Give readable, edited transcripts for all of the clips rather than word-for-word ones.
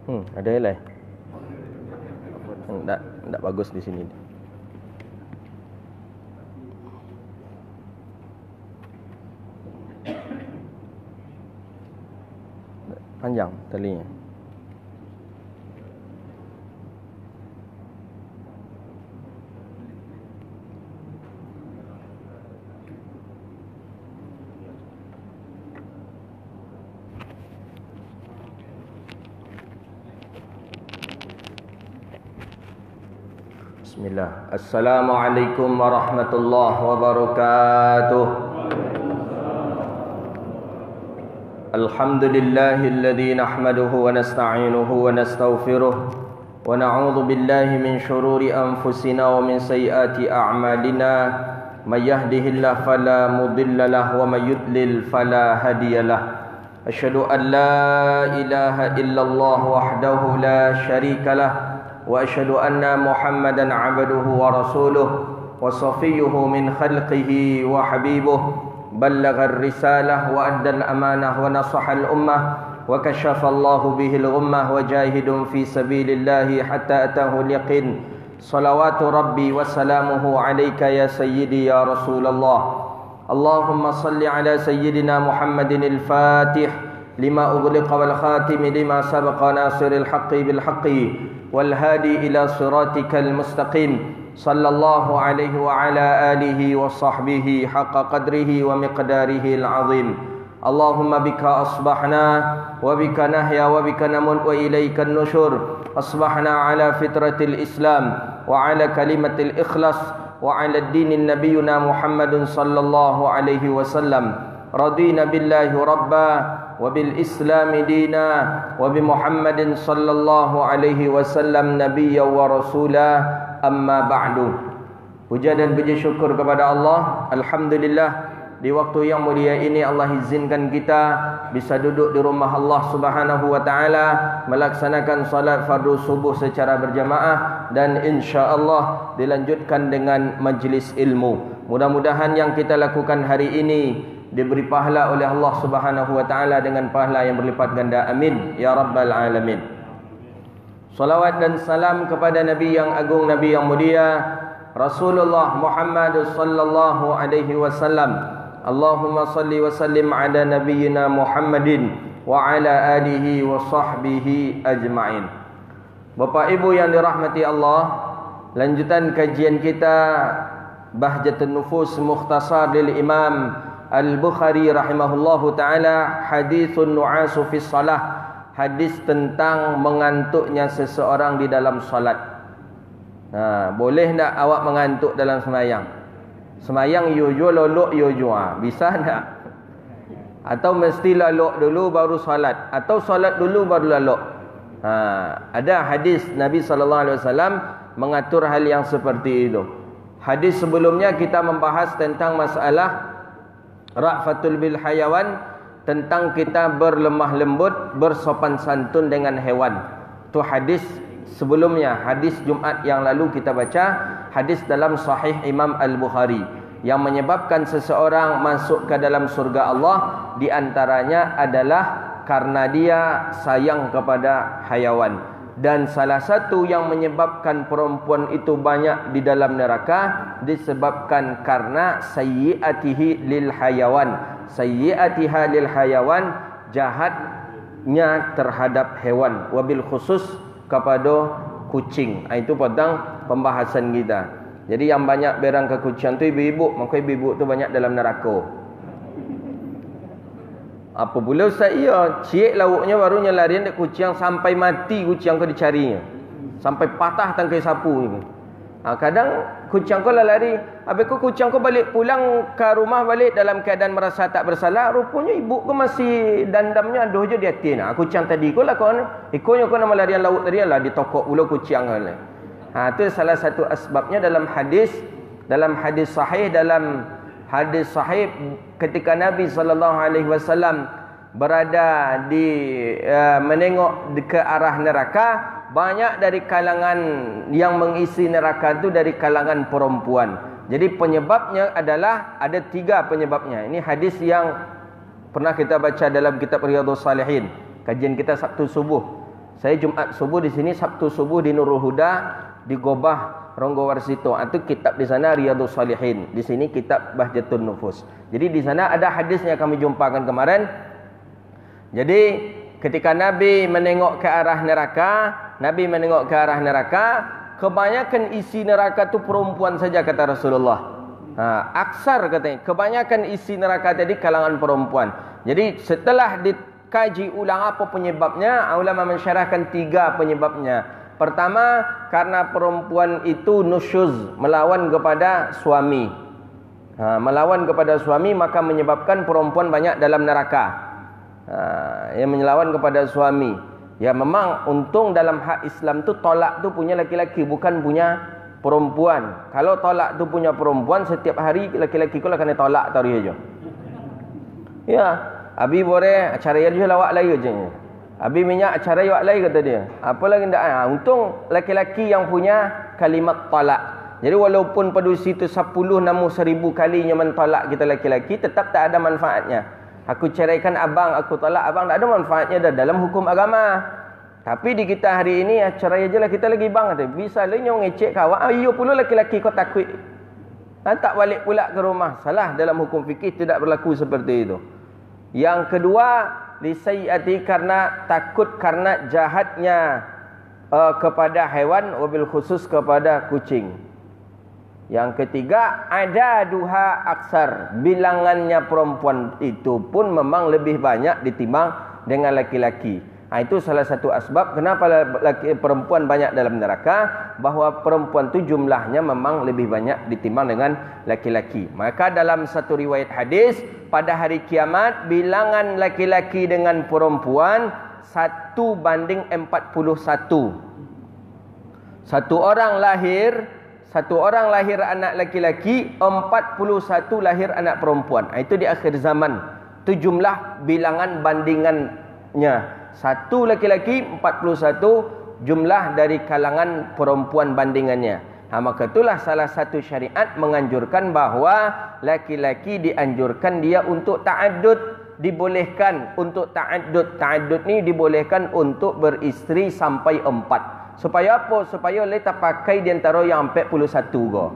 Ada yang lain? Tak bagus di sini. Panjang talinya. Bismillah. Assalamualaikum warahmatullahi wabarakatuh. Alhamdulillahilladzi nahmaduhu wa nasta'inuhu wa nastaghfiruh wa na'udzu billahi min shururi anfusina wa min sayyiati a'malina. May yahdihillahu fala mudilla lahu wa may yudlil fala hadiyalah. Asyhadu an la ilaha illallah wahdahu la syarika lah. وأشهد أن محمدا عبده ورسوله وصفيه من خلقه وحبيبه بلغ الرسالة وأدى الأمانة ونصح الأمة وكشف الله به الغمة وجاهد في سبيل الله حتى أتاه اليقين صلوات ربي وسلامه عليك يا سيدي يا رسول الله. اللهم صل على سيدنا محمد الفاتح لما أغلق والخاتم لما سبق ناصر الحق بالحق والهادي إلى صراطك المستقيم صلى الله عليه وعلى آله وصحبه حق قدره ومقداره العظيم. اللهم بك أصبحنا وبك نحيا وبك نموت وإليك النشور. أصبحنا على فطرة الإسلام وعلى كلمة الإخلاص وعلى الدين نبينا محمد صلى الله عليه وسلم. رضينا بالله ربا وبالإسلام دينا وبمحمد صلى الله عليه وسلم نبيا ورسولا. أما بعد. Puja dan puji syukur kepada Allah. Alhamdulillah, di waktu yang mulia ini Allah izinkan kita bisa duduk di rumah Allah Subhanahu wa taala melaksanakan salat fardu subuh secara berjamaah dan insya-Allah dilanjutkan dengan majlis ilmu. Mudah-mudahan yang kita lakukan hari ini diberi pahala oleh Allah Subhanahu wa taala dengan pahala yang berlipat ganda. Amin ya rabbal alamin. Salawat dan salam kepada Nabi yang agung, Nabi yang mulia, Rasulullah Muhammad sallallahu alaihi wasallam. Allahumma salli wa sallim ala nabiyyina Muhammadin wa ala alihi wa sahbihi ajma'in. Bapak Ibu yang dirahmati Allah, lanjutan kajian kita Bahjatun Nufus Mukhtasar lil Imam Al-Bukhari rahimahullahu ta'ala, hadithun nu'asu fi salah, hadis tentang mengantuknya seseorang di dalam salat. Boleh tak awak mengantuk dalam semayang? Semayang yuju lolok yuju, bisa tak? Atau mesti lalok dulu baru salat, atau salat dulu baru lalok? Ada hadis Nabi SAW mengatur hal yang seperti itu. Hadis sebelumnya kita membahas tentang masalah Ra'fatul bil hayawan, tentang kita berlemah lembut, bersopan santun dengan hewan. Itu hadis sebelumnya, hadis Jumat yang lalu kita baca, hadis dalam Sahih Imam Al-Bukhari yang menyebabkan seseorang masuk ke dalam surga Allah, di antaranya adalah karena dia sayang kepada hayawan. Dan salah satu yang menyebabkan perempuan itu banyak di dalam neraka disebabkan karena sayyiatihi lil hayawan. Sayyiatiha lil hayawan, jahatnya terhadap hewan, wabil khusus kepada kucing. Itu padang pembahasan kita. Jadi yang banyak berang ke kucing tu ibu-ibu, maka ibu-ibu tu banyak dalam neraka. Apa pula saya cik lauknya barunya larian dek kucing sampai mati, kucing kau dicarinya sampai patah tangkai sapu ni. Kadang kucing kau lari, habis kau kucing kau balik pulang ke rumah balik dalam keadaan merasa tak bersalah, rupanya ibu kau masih dandamnya aduh je di hati. Kucing tadi kau lah kau ikonya kau nama larian lauk tadi lah ditokok pula kucing kau ni. Itu salah satu asbabnya dalam hadis sahih, dalam hadis sahih ketika Nabi SAW berada di menengok ke arah neraka, banyak dari kalangan yang mengisi neraka itu dari kalangan perempuan. Jadi penyebabnya adalah ada 3 penyebabnya. Ini hadis yang pernah kita baca dalam kitab Riyadhus Salihin, kajian kita Sabtu subuh. Saya Jumat subuh di sini, Sabtu subuh di Nurul Huda, di Gobah Ronggo Warsito. Itu kitab di sana Riyadhus Shalihin. Di sini kitab Bahjatun Nufus. Jadi di sana ada hadisnya kami jumpakan kemarin. Jadi ketika Nabi menengok ke arah neraka, kebanyakan isi neraka itu perempuan saja, kata Rasulullah. Aksar katanya, kebanyakan isi neraka tadi kalangan perempuan. Jadi setelah dikaji ulang apa penyebabnya, ulama mensyarahkan 3 penyebabnya. Pertama, karena perempuan itu nusyuz, melawan kepada suami. Melawan kepada suami maka menyebabkan perempuan banyak dalam neraka. Yang melawan kepada suami. Ya memang untung dalam hak Islam tu tolak tu punya laki-laki, bukan punya perempuan. Kalau tolak tu punya perempuan, setiap hari laki-laki kau lah kena tolak tahu aja. Ya, abi boleh acara dia lawak lagi je. Abi minyak acara awak lain kata dia. Apa lagi ndak? Untung laki-laki yang punya kalimat talak. Jadi walaupun padusi itu 10 namu 1000 kalinya mentolak kita laki-laki, tetap tak ada manfaatnya. Aku ceraikan abang, aku tolak abang, tak ada manfaatnya dah dalam hukum agama. Tapi di kita hari ini, cerai aja lah kita lagi bang. Kata, bisa lah nyong ngecek kawan. Iyo pula laki-laki kau takut. Tak balik pula ke rumah. Salah dalam hukum fikih, tidak berlaku seperti itu. Yang kedua, lisayyati, karena takut, karena jahatnya kepada hewan, wabil khusus kepada kucing. Yang ketiga, ada duha aksar, bilangannya perempuan itu pun memang lebih banyak ditimbang dengan laki-laki. Itu salah satu asbab kenapa perempuan banyak dalam neraka, bahawa perempuan itu jumlahnya memang lebih banyak ditimbang dengan laki-laki. Maka dalam satu riwayat hadis, pada hari kiamat bilangan laki-laki dengan perempuan 1:41. Satu orang lahir anak laki-laki, 41 lahir anak perempuan. Itu di akhir zaman. Itu jumlah bilangan bandingannya. 1 laki-laki, 41 jumlah dari kalangan perempuan bandingannya. Maka itulah salah satu syariat menganjurkan bahawa laki-laki dianjurkan dia untuk ta'addud, dibolehkan untuk ta'addud. Ta'addud ni dibolehkan untuk beristeri sampai 4. Supaya apa? Supaya boleh tak pakai di antara yang 41 go.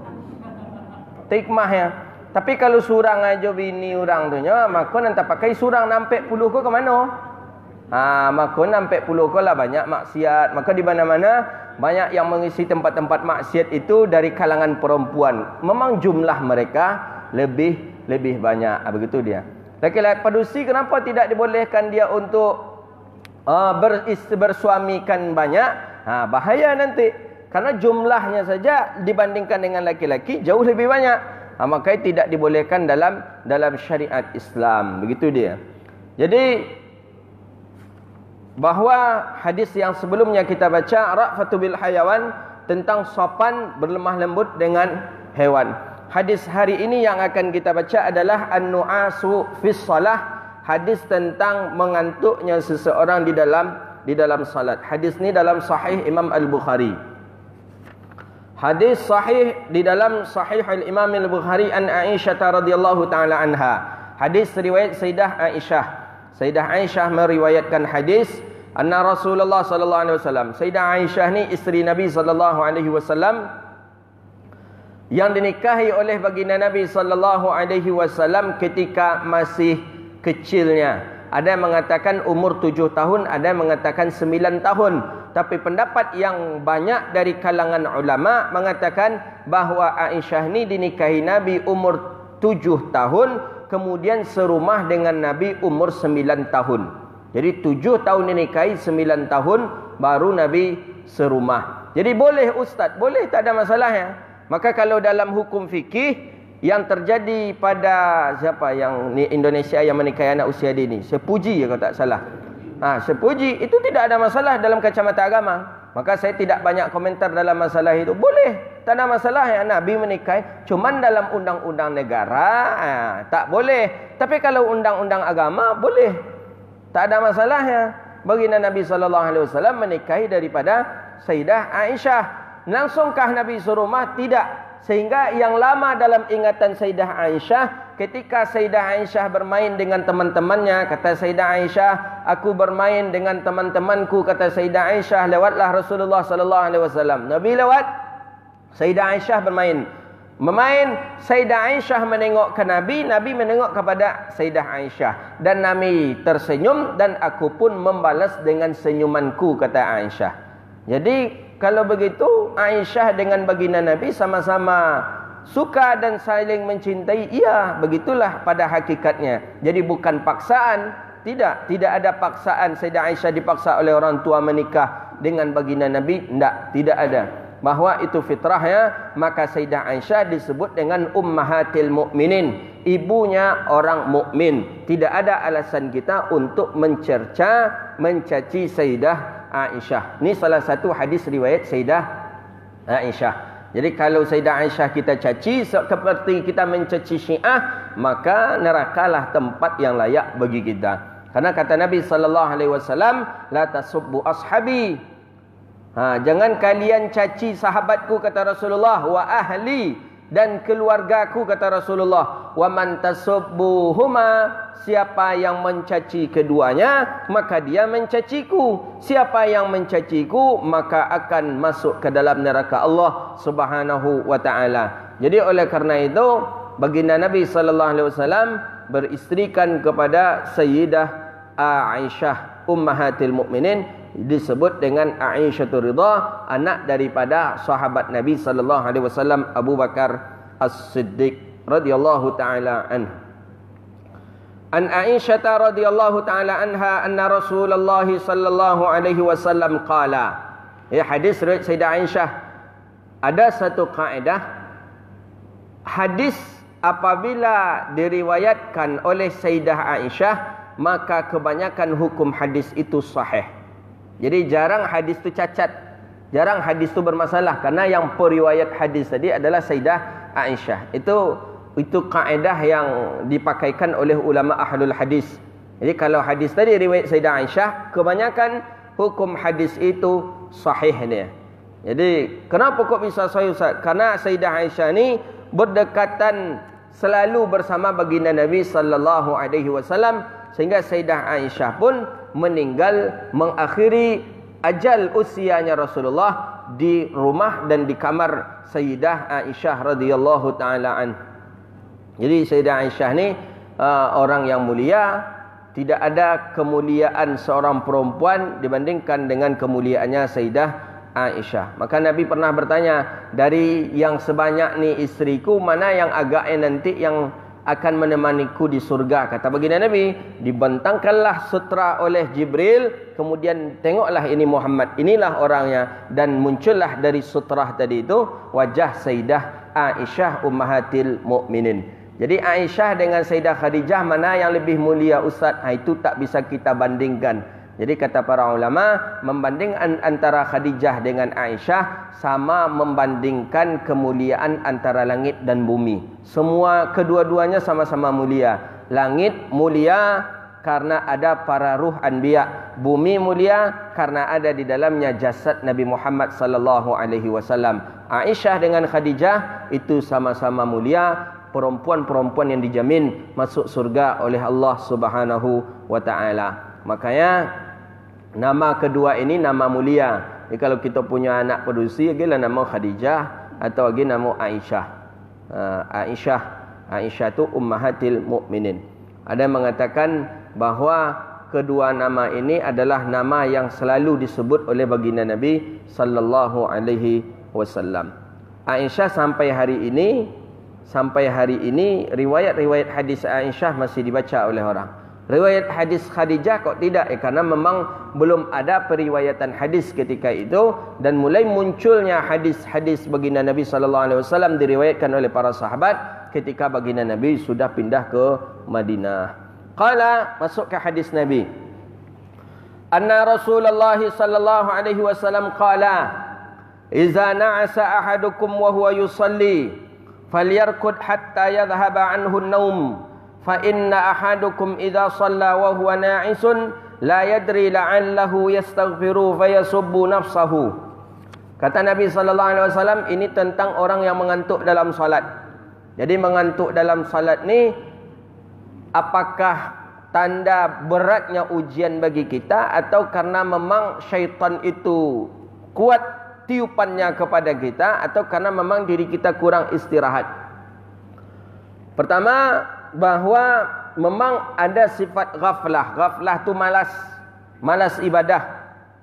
Hikmah ya. Tapi kalau surang aja bini orang tu nya, maka nanti pakai surang nampak 40 go ke mana? Maka nampak 40 go lah banyak maksiat. Maka di mana-mana banyak yang mengisi tempat-tempat maksiat itu dari kalangan perempuan. Memang jumlah mereka lebih banyak. Begitu dia. Laki-laki padusi kenapa tidak dibolehkan dia untuk bersuamikan banyak? Bahaya nanti. Karena jumlahnya saja dibandingkan dengan laki-laki jauh lebih banyak. Makanya tidak dibolehkan dalam syariat Islam. Begitu dia. Jadi bahawa hadis yang sebelumnya kita baca, ra'fatu bil hayawan, tentang sopan berlemah lembut dengan hewan. Hadis hari ini yang akan kita baca adalah an-nu'asu fis salah, hadis tentang mengantuknya seseorang di dalam salat. Hadis ni dalam sahih Imam Al-Bukhari. Hadis sahih di dalam sahih Imam Al-Bukhari an Aisyah radhiyallahu taala anha. Hadis riwayat Sayyidah Aisyah. Sayyidah Aisyah meriwayatkan hadis, anna Rasulullah sallallahu alaihi wasallam. Sayyidah Aisyah ni isteri Nabi sallallahu alaihi wasallam yang dinikahi oleh baginda Nabi sallallahu alaihi wasallam ketika masih kecilnya. Ada yang mengatakan umur 7 tahun, ada yang mengatakan 9 tahun. Tapi pendapat yang banyak dari kalangan ulama mengatakan bahawa Aisyah ni dinikahi Nabi umur 7 tahun, kemudian serumah dengan Nabi umur 9 tahun. Jadi 7 tahun dinikahi, 9 tahun baru Nabi serumah. Jadi boleh ustaz, boleh, tak ada masalah ya. Maka kalau dalam hukum fikih yang terjadi pada siapa yang ni Indonesia yang menikahi anak usia dini, sepuji kalau tak salah. Sepuji itu tidak ada masalah dalam kacamata agama. Maka saya tidak banyak komentar dalam masalah itu. Boleh, tak ada masalah ya Nabi menikahi. Cuman dalam undang-undang negara tak boleh. Tapi kalau undang-undang agama boleh. Tak ada masalahnya. Baginda Nabi SAW menikahi daripada Sayyidah Aisyah. Langsungkah Nabi serumah? Tidak. Sehingga yang lama dalam ingatan Sayyidah Aisyah ketika Sayyidah Aisyah bermain dengan teman-temannya, kata Sayyidah Aisyah, aku bermain dengan teman-temanku, kata Sayyidah Aisyah, lewatlah Rasulullah sallallahu alaihi wasallam. Nabi lewat, Sayyidah Aisyah bermain. Sayyidah Aisyah menengok ke Nabi, Nabi menengok kepada Sayyidah Aisyah, dan Nabi tersenyum dan aku pun membalas dengan senyumanku, kata Aisyah. Jadi kalau begitu Aisyah dengan baginda Nabi sama-sama suka dan saling mencintai. Iya, begitulah pada hakikatnya. Jadi bukan paksaan, tidak ada paksaan. Sayyidah Aisyah dipaksa oleh orang tua menikah dengan baginda Nabi, tidak ada. Bahwa itu fitrahnya, maka Sayyidah Aisyah disebut dengan ummahatil mukminin, ibunya orang mukmin. Tidak ada alasan kita untuk mencaci Sayyidah Aisyah. Ini salah satu hadis riwayat Sayyidah Aisyah. Jadi kalau Sayyidah Aisyah kita caci seperti kita mencaci Syiah, maka nerakalah tempat yang layak bagi kita. Karena kata Nabi sallallahu alaihi wasallam, la tasubbu ashabi. Jangan kalian caci sahabatku, kata Rasulullah, wa ahli, dan keluargaku, kata Rasulullah. Wa man tasubbuhuma, siapa yang mencaci keduanya, maka dia mencaciku. Siapa yang mencaciku, maka akan masuk ke dalam neraka Allah Subhanahu wa taala. Jadi oleh karena itu, baginda Nabi sallallahu alaihi wasallam beristrikan kepada Sayyidah Aisyah ummahatil mukminin, disebut dengan Aisyatur Ridha, anak daripada sahabat Nabi sallallahu alaihi wasallam Abu Bakar As-Siddiq radhiyallahu taala anhu. An Aisyah radhiyallahu taala anha anna Rasulullah sallallahu alaihi wasallam qala. Hadis riwayat Sayyidah Aisyah. Ada satu kaedah, hadis apabila diriwayatkan oleh Sayyidah Aisyah, maka kebanyakan hukum hadis itu sahih. Jadi jarang hadis itu cacat, jarang hadis itu bermasalah, karena yang periwayat hadis tadi adalah Sayyidah Aisyah. Itu kaedah yang dipakaikan oleh ulama ahlul hadis. Jadi kalau hadis tadi riwayat Sayyidah Aisyah, kebanyakan hukum hadis itu sahih dia. Jadi kenapa kok bisa sahih, Ustaz? Karena Sayyidah Aisyah ni berdekatan selalu bersama baginda Nabi sallallahu alaihi wasallam, sehingga Sayyidah Aisyah pun meninggal mengakhiri ajal usianya Rasulullah di rumah dan di kamar Sayyidah Aisyah radhiyallahu taala an. Jadi Sayyidah Aisyah ni orang yang mulia. Tidak ada kemuliaan seorang perempuan dibandingkan dengan kemuliaannya Sayyidah Aisyah. Maka Nabi pernah bertanya, dari yang sebanyak ni isteriku, mana yang agaknya nanti yang akan menemaniku di surga? Kata baginda Nabi, dibentangkanlah sutra oleh Jibril, kemudian tengoklah ini Muhammad, inilah orangnya, dan muncullah dari sutra tadi itu wajah Sayyidah Aisyah ummahatil mukminin. Jadi Aisyah dengan Sayyidah Khadijah, mana yang lebih mulia, Ustaz? Itu tak bisa kita bandingkan. Jadi kata para ulama, membanding antara Khadijah dengan Aisyah sama membandingkan kemuliaan antara langit dan bumi. Semua kedua-duanya sama-sama mulia. Langit mulia karena ada para ruh anbiya. Bumi mulia karena ada di dalamnya jasad Nabi Muhammad sallallahu alaihi wasallam. Aisyah dengan Khadijah itu sama-sama mulia, perempuan-perempuan yang dijamin masuk surga oleh Allah Subhanahu wa taala. Makanya nama kedua ini nama mulia. Jadi kalau kita punya anak perusi, agilah nama Khadijah atau lagi nama Aisyah. Aisyah itu ummahatil mukminin. Ada yang mengatakan bahawa kedua nama ini adalah nama yang selalu disebut oleh baginda Nabi sallallahu alaihi wasallam. Aisyah sampai hari ini riwayat-riwayat hadis Aisyah masih dibaca oleh orang. Riwayat hadis Khadijah kok tidak? Karena memang belum ada periwayatan hadis ketika itu, dan mulai munculnya hadis-hadis baginda Nabi sallallahu alaihi wasallam diriwayatkan oleh para sahabat ketika baginda Nabi sudah pindah ke Madinah. Qala, masuk ke hadis Nabi. Anna Rasulullah sallallahu alaihi wasallam qala, "Idza na'asa ahadukum wa huwa yusalli, falyarkud hatta yadhhaba anhu an-naum." Fa inna ahadukum idza shalla wa huwa na'isun la yadri la'allahu yastaghfiru fayasubbu nafsahu. Kata Nabi sallallahu alaihi wasallam, ini tentang orang yang mengantuk dalam salat. Jadi mengantuk dalam salat ni apakah tanda beratnya ujian bagi kita atau karena memang syaitan itu kuat tiupannya kepada kita atau karena memang diri kita kurang istirahat. Pertama, bahwa memang ada sifat ghaflah. Ghaflah tu malas ibadah.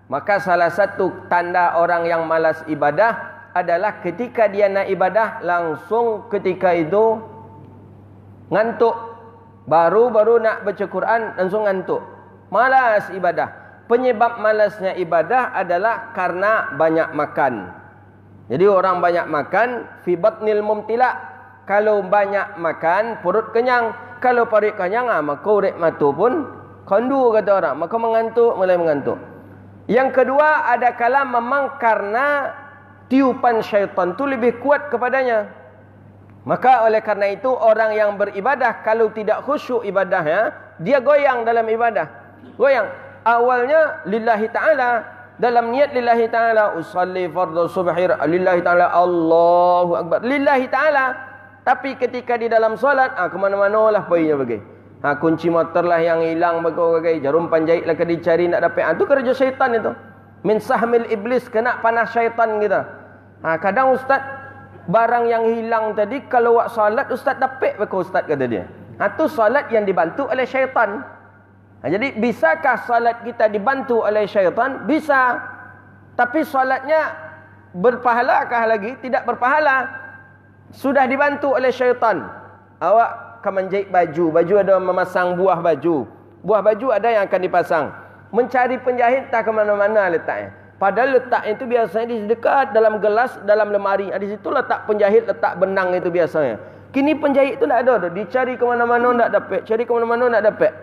Maka salah satu tanda orang yang malas ibadah adalah ketika dia nak ibadah langsung ketika itu ngantuk. Baru nak baca Quran langsung ngantuk. Malas ibadah. Penyebab malasnya ibadah adalah karena banyak makan. Jadi orang banyak makan fi batnil mumtila. Kalau banyak makan perut kenyang. Kalau perut kenyang maka urip matu pun kondu kata orang. Maka mulai mengantuk. Yang kedua, ada kala memang karena tiupan syaitan itu lebih kuat kepadanya. Maka oleh karena itu orang yang beribadah kalau tidak khusyuk ibadahnya, dia goyang dalam ibadah. Goyang. Awalnya lillahi ta'ala, dalam niat lillahi ta'ala, usalli fardhu subhi lillahi ta'ala, Allahu akbar, lillahi ta'ala. Tapi ketika di dalam solat, kemana-mana lah perginya pergi. Kunci motor lah yang hilang bagai jarum panjait lah kena dicari nak dapat. Itu kerja syaitan itu. Min sahmil iblis, kena panas syaitan kita. Kadang ustaz barang yang hilang tadi kalau buat solat ustaz dapat bagai ustaz kata dia. Itu solat yang dibantu oleh syaitan. Jadi bisakah solat kita dibantu oleh syaitan? Bisa. Tapi solatnya berpahalakah lagi? Tidak berpahala. Sudah dibantu oleh syaitan. Awak akan menjahit baju. Baju ada memasang buah baju. Buah baju ada yang akan dipasang. Mencari penjahit tak ke mana-mana letaknya. Padahal letak itu biasanya di dekat dalam gelas, dalam lemari. Di situ letak penjahit, letak benang itu biasanya. Kini penjahit itu tak ada. Dicari ke mana-mana tak dapat. Cari ke mana-mana tak dapat.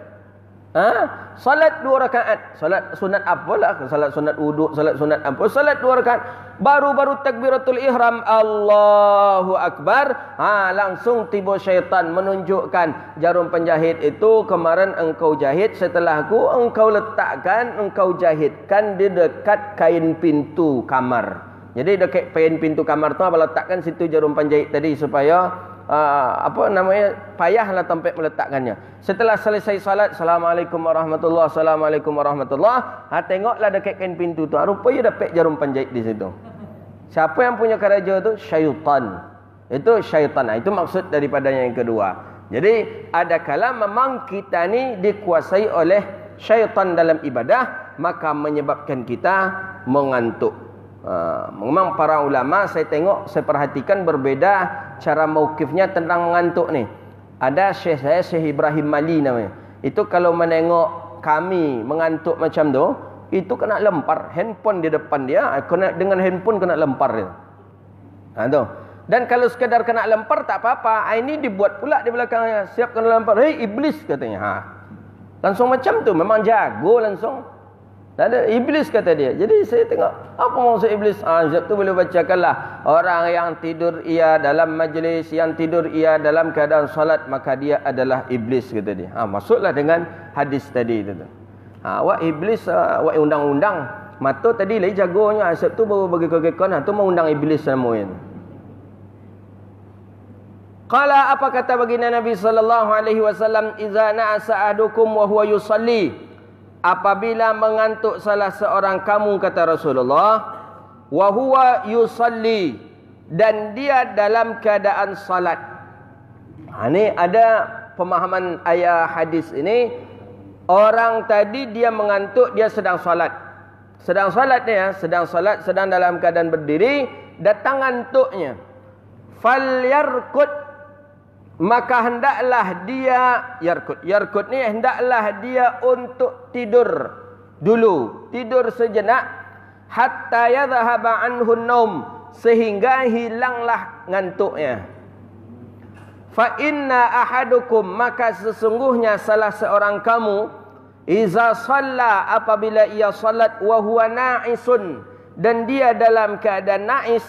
Salat 2 rakaat. Salat sunat apalah? Salat sunat wuduk, salat sunat apa? Salat 2 rakaat. Baru-baru takbiratul ihram, Allahu akbar, langsung tiba syaitan menunjukkan jarum penjahit itu kemarin engkau jahit, setelah aku engkau letakkan, engkau jahitkan di dekat kain pintu kamar. Jadi dekat kain pintu kamar tu abang letakkan situ jarum penjahit tadi supaya payahlah tempat meletakkannya. Setelah selesai salat, Assalamualaikum warahmatullahi, Assalamualaikum warahmatullahi, tengoklah dekat kain pintu tu, rupanya dapat jarum penjahit di situ. Siapa yang punya keraja tu? Syaitan. Itu syaitan. Itu maksud daripadanya yang kedua. Jadi ada kala memang kita ni dikuasai oleh syaitan dalam ibadah, maka menyebabkan kita mengantuk. Memang para ulama saya perhatikan berbeza cara mauqifnya tentang mengantuk ni. Ada syekh saya, Syekh Ibrahim Mali namanya. Itu kalau menengok kami mengantuk macam tu, itu kena lempar handphone di depan dia, dengan handphone kena lempar dia. Tu. Dan kalau sekadar kena lempar tak apa-apa, ini dibuat pula di belakangnya, siap kena lempar. Hei iblis katanya. Langsung macam tu, memang jago langsung. Tak ada iblis kata dia. Jadi saya tengok apa maksud iblis. Sebab tu boleh bacakanlah. Orang yang tidur ia dalam majlis, yang tidur ia dalam keadaan solat, maka dia adalah iblis kata dia. Masuklah dengan hadis tadi tu. Awak iblis, awak undang-undang. Mata tadi lagi jagonya. Sebab tu baru bagi kekekon. Tu mau undang iblis semuanya. Qala, apa kata baginda Nabi sallallahu alaihi wasallam, iza na'asa ahadukum wa huwa yusalli, apabila mengantuk salah seorang kamu, kata Rasulullah, wa huwa yusalli, dan dia dalam keadaan salat. Ini ada pemahaman ayat hadis ini. Orang tadi dia mengantuk, dia sedang salat. Sedang salat dia, sedang salat, sedang dalam keadaan berdiri, datang ngantuknya. Falyarkud, maka hendaklah dia yarkud ni hendaklah dia untuk tidur dulu, tidur sejenak, hatta yadhhaba anhu an-naum, sehingga hilanglah ngantuknya. Fa inna ahadukum, maka sesungguhnya salah seorang kamu, iza shalla, apabila ia salat, wa huwa na'isun, dan dia dalam keadaan na'is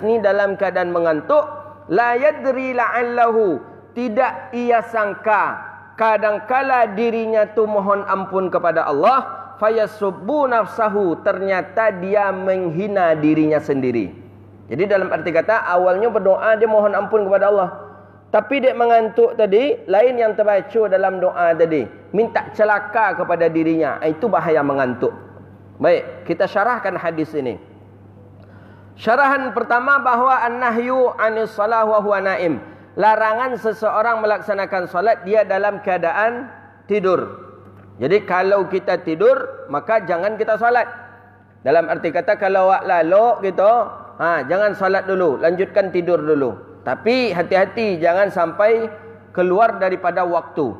ni dalam keadaan mengantuk, la yadri la'allahu, tidak ia sangka kadangkala dirinya tu mohon ampun kepada Allah, fayasubbu nafsahu, ternyata dia menghina dirinya sendiri. Jadi dalam arti kata awalnya berdoa dia mohon ampun kepada Allah, Tapi dia mengantuk tadi, lain yang terbaca dalam doa tadi. Minta celaka kepada dirinya. Itu bahaya mengantuk. Baik, kita syarahkan hadis ini. Syarahan pertama bahawa an-nahyu 'anis shalah wa huwa naim. Larangan seseorang melaksanakan solat dia dalam keadaan tidur. Jadi kalau kita tidur, maka jangan kita solat. Dalam arti kata kalau awak lalok gitu, jangan solat dulu, lanjutkan tidur dulu. Tapi hati-hati jangan sampai keluar daripada waktu.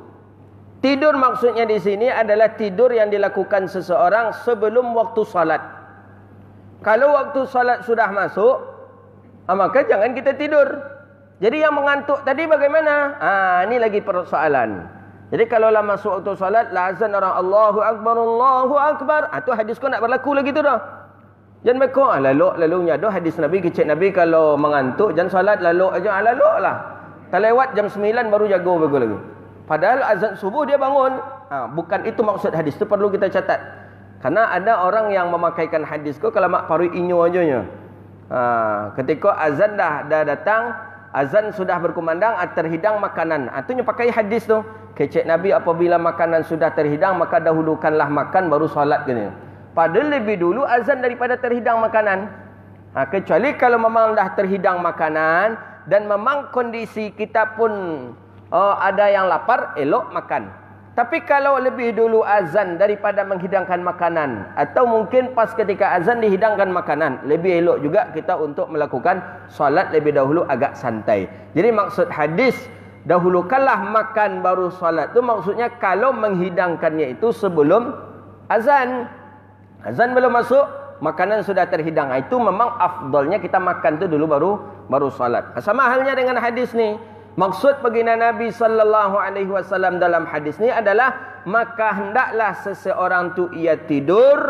Tidur maksudnya di sini adalah tidur yang dilakukan seseorang sebelum waktu salat. Kalau waktu salat sudah masuk, maka jangan kita tidur. Jadi yang mengantuk tadi bagaimana? Ini lagi persoalan. Jadi kalau lah masuk waktu salat, la azan orang Allahu Akbar, Allahu Akbar. Itu hadis kau nak berlaku lagi tu dah. Jangan mereka lalunya dah hadis Nabi, kecik Nabi kalau mengantuk jangan salat lalu aja, lalu lah. Tak lewat jam 9 baru jago bagus lagi. Padahal azan subuh dia bangun. Bukan itu maksud hadis, itu perlu kita catat. Karena ada orang yang memakaikan hadis ko kalau mak paru inyo aja nya. Ketika azan dah datang, azan sudah berkumandang, terhidang makanan. Itunya pakai hadis tu. Kecik Nabi apabila makanan sudah terhidang maka dahulukanlah makan baru salat gini. Padahal lebih dulu azan daripada terhidang makanan. Kecuali kalau memang dah terhidang makanan dan memang kondisi kita pun ada yang lapar, elok makan. Tapi kalau lebih dulu azan daripada menghidangkan makanan, atau mungkin pas ketika azan dihidangkan makanan, lebih elok juga kita untuk melakukan solat lebih dahulu agak santai. Jadi maksud hadis dahulukanlah makan baru solat itu maksudnya kalau menghidangkannya itu sebelum azan. Azan belum masuk, makanan sudah terhidang. Itu memang afdalnya kita makan tu dulu baru salat. Sama halnya dengan hadis ni. Maksud baginda Nabi sallallahu alaihi wasallam dalam hadis ni adalah maka hendaklah seseorang tu ia tidur,